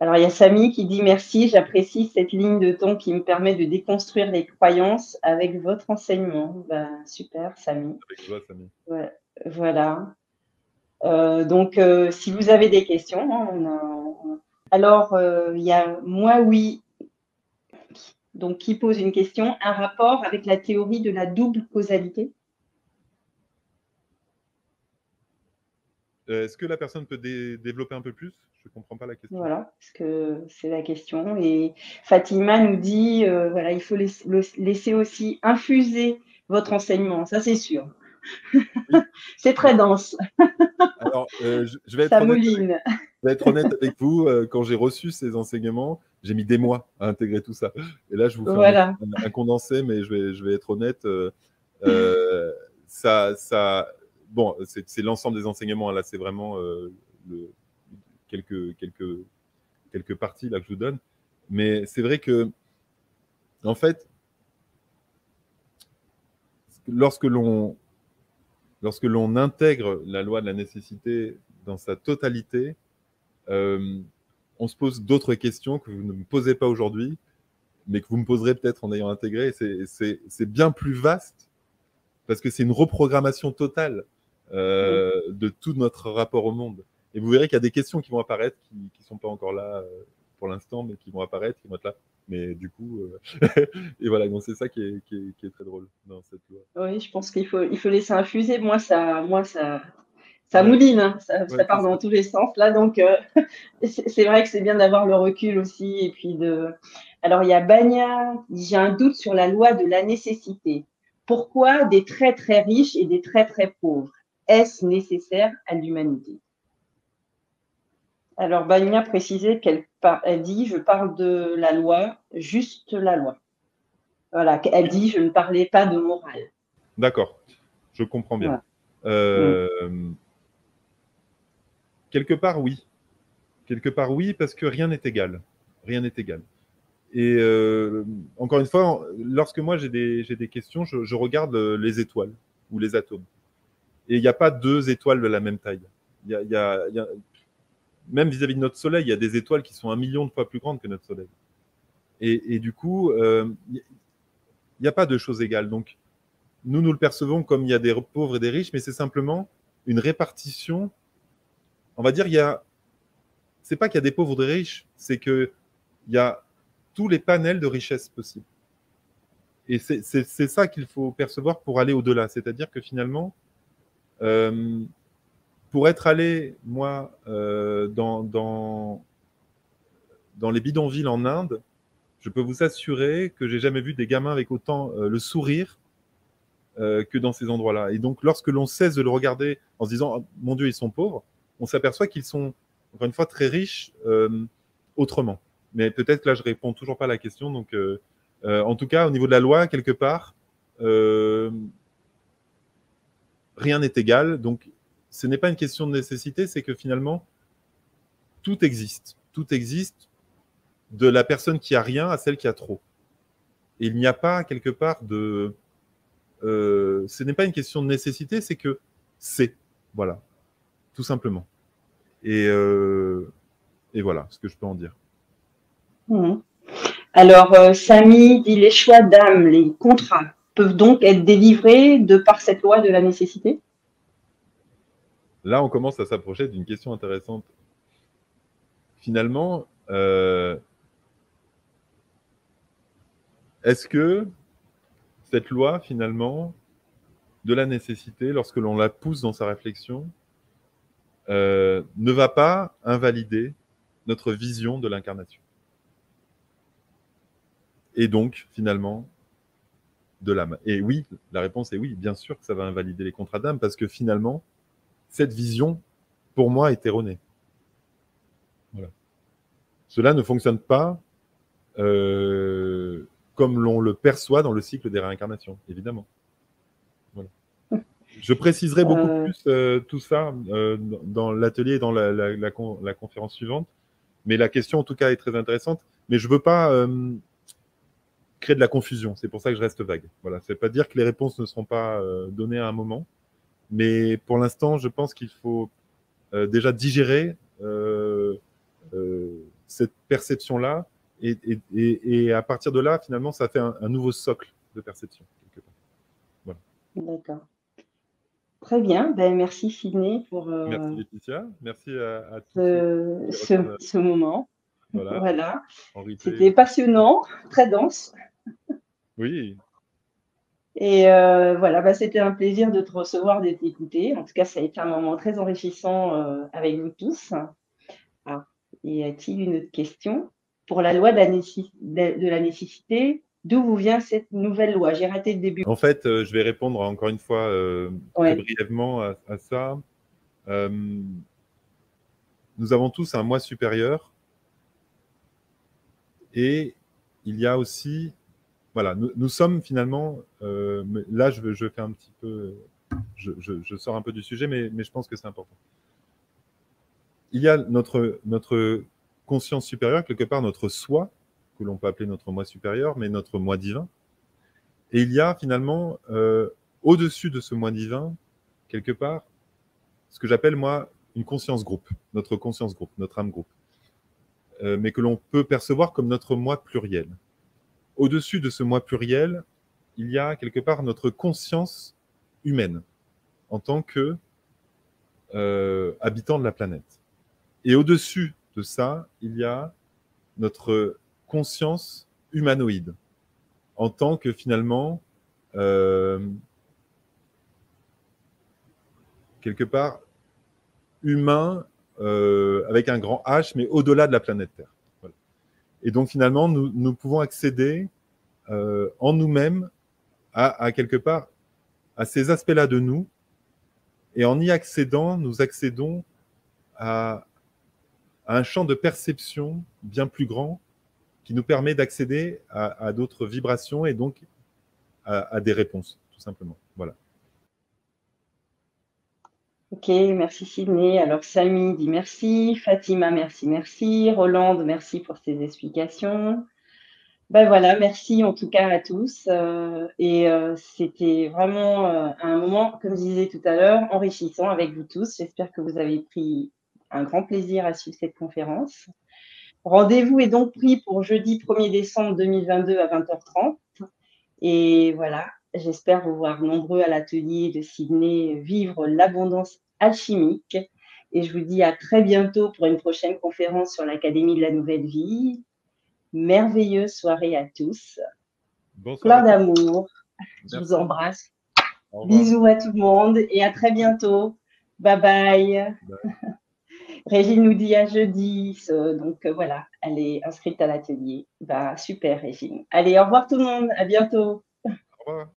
Alors, il y a Samy qui dit « Merci, j'apprécie cette ligne de ton qui me permet de déconstruire les croyances avec votre enseignement. » Super, Samy. Avec joie, Samy. Ouais, voilà. Donc, si vous avez des questions, alors, il y a Moi Oui, donc, qui pose une question, un rapport avec la théorie de la double causalité? Est-ce que la personne peut développer un peu plus? Je ne comprends pas la question. Voilà, parce que c'est la question. Et Fatima nous dit, voilà, il faut laisser aussi infuser votre enseignement, ça c'est sûr. Oui. C'est très dense. Alors, je vais être honnête avec vous. Quand j'ai reçu ces enseignements, j'ai mis des mois à intégrer tout ça. Et là, je vous fais un condensé, mais je vais être honnête. Bon, c'est l'ensemble des enseignements. Là, c'est vraiment quelques parties là que je vous donne. Mais c'est vrai que, en fait, lorsque l'on intègre la loi de la nécessité dans sa totalité, on se pose d'autres questions que vous ne me posez pas aujourd'hui, mais que vous me poserez peut-être en ayant intégré. C'est bien plus vaste, parce que c'est une reprogrammation totale de tout notre rapport au monde. Et vous verrez qu'il y a des questions qui vont apparaître, qui ne sont pas encore là pour l'instant, mais qui vont apparaître, qui vont être là. Mais du coup, et voilà, donc c'est ça qui est très drôle dans cette loi. Oui, je pense qu'il faut laisser infuser. Moi, ça mouline, hein, ça part dans tous les sens là. Donc, c'est vrai que c'est bien d'avoir le recul aussi. Et puis Alors, il y a Bania qui dit « J'ai un doute sur la loi de la nécessité. Pourquoi des très très riches et des très très pauvres? Est-ce nécessaire à l'humanité ?» Alors, Bania précisait elle dit « Je parle de la loi, juste la loi. » Voilà, elle dit « Je ne parlais pas de morale. » D'accord, je comprends bien. Voilà. Quelque part, oui. Quelque part, oui, parce que rien n'est égal. Rien n'est égal. Et encore une fois, lorsque moi j'ai des questions, je regarde les étoiles ou les atomes. Et il n'y a pas deux étoiles de la même taille. Même vis-à-vis de notre Soleil, il y a des étoiles qui sont 1 million de fois plus grandes que notre Soleil. Et du coup, il n'y a pas de choses égales. Donc, nous le percevons comme il y a des pauvres et des riches, mais c'est simplement une répartition. On va dire, c'est pas qu'il y a des pauvres et des riches, c'est qu'il y a tous les panels de richesse possibles. Et c'est ça qu'il faut percevoir pour aller au-delà. C'est-à-dire que finalement, pour être allé, moi, dans les bidonvilles en Inde, je peux vous assurer que j'ai jamais vu des gamins avec autant le sourire que dans ces endroits-là. Et donc, lorsque l'on cesse de le regarder en se disant oh, mon Dieu, ils sont pauvres, on s'aperçoit qu'ils sont, encore une fois, très riches autrement. Mais peut-être que là, je réponds toujours pas à la question. Donc, en tout cas, au niveau de la loi, quelque part, rien n'est égal. Donc, ce n'est pas une question de nécessité, c'est que finalement, tout existe. Tout existe de la personne qui a rien à celle qui a trop. Et il n'y a pas quelque part de... ce n'est pas une question de nécessité, c'est que c'est. Voilà, tout simplement. Et voilà ce que je peux en dire. Mmh. Alors, Samy dit les choix d'âme, les contrats peuvent donc être délivrés de par cette loi de la nécessité? Là, on commence à s'approcher d'une question intéressante. Finalement, est-ce que cette loi, finalement, de la nécessité, lorsque l'on la pousse dans sa réflexion, ne va pas invalider notre vision de l'incarnation? Et donc, finalement, de l'âme. Et oui, la réponse est oui, bien sûr que ça va invalider les contrats d'âme, parce que finalement, cette vision, pour moi, est erronée. Voilà. Cela ne fonctionne pas comme l'on le perçoit dans le cycle des réincarnations, évidemment. Voilà. Je préciserai beaucoup plus tout ça dans l'atelier et dans la conférence suivante, mais la question, en tout cas, est très intéressante. Mais je ne veux pas créer de la confusion, c'est pour ça que je reste vague. Voilà. Ça ne veut pas dire que les réponses ne seront pas données à un moment, mais pour l'instant, je pense qu'il faut déjà digérer cette perception-là, et à partir de là, finalement, ça fait un nouveau socle de perception. Voilà. D'accord. Très bien. Ben, merci Sidney pour merci Laetitia. Merci à tous ce moment. Voilà. Voilà. C'était passionnant, très dense. Oui. Et voilà, bah, c'était un plaisir de te recevoir, de t'écouter. En tout cas, ça a été un moment très enrichissant avec vous tous. Ah, y a-t-il une autre question? Pour la loi de la nécessité, d'où vous vient cette nouvelle loi? J'ai raté le début. En fait, je vais répondre encore une fois très brièvement à ça. Nous avons tous un moi supérieur, et il y a aussi, voilà, nous sommes finalement, là je fais un petit peu, je sors un peu du sujet, mais je pense que c'est important. Il y a notre conscience supérieure, quelque part notre soi, que l'on peut appeler notre moi supérieur, mais notre moi divin. Et il y a finalement, au-dessus de ce moi divin, quelque part, ce que j'appelle moi une conscience groupe, notre conscience groupe, notre âme groupe, mais que l'on peut percevoir comme notre moi pluriel. Au-dessus de ce moi pluriel, il y a quelque part notre conscience humaine en tant que habitant de la planète. Et au-dessus de ça, il y a notre conscience humanoïde en tant que finalement quelque part humain avec un grand H, mais au-delà de la planète Terre. Voilà. Et donc finalement, nous pouvons accéder en nous-mêmes à quelque part à ces aspects-là de nous, et en y accédant, nous accédons à un champ de perception bien plus grand qui nous permet d'accéder à d'autres vibrations, et donc à des réponses, tout simplement. Voilà. Ok, merci Sidney. Alors Samy dit merci, Fatima merci, Rolande merci pour ces explications. Ben voilà, merci en tout cas à tous. C'était vraiment un moment, comme je disais tout à l'heure, enrichissant avec vous tous. J'espère que vous avez pris un grand plaisir à suivre cette conférence. Rendez-vous est donc pris pour jeudi 1er décembre 2022 à 20h30. Et voilà, j'espère vous voir nombreux à l'atelier de Sidney Vivre l'abondance alchimique. Et je vous dis à très bientôt pour une prochaine conférence sur l'Académie de la Nouvelle Vie. Merveilleuse soirée à tous. Bonsoir Plein à tous. d'amour. Je vous Merci. embrasse. Au revoir. Bisous à tout le monde et à très bientôt. Bye bye. Bye. Régine nous dit à jeudi. Donc voilà, elle est inscrite à l'atelier. Bah, super, Régine. Allez, au revoir tout le monde. À bientôt. Au revoir.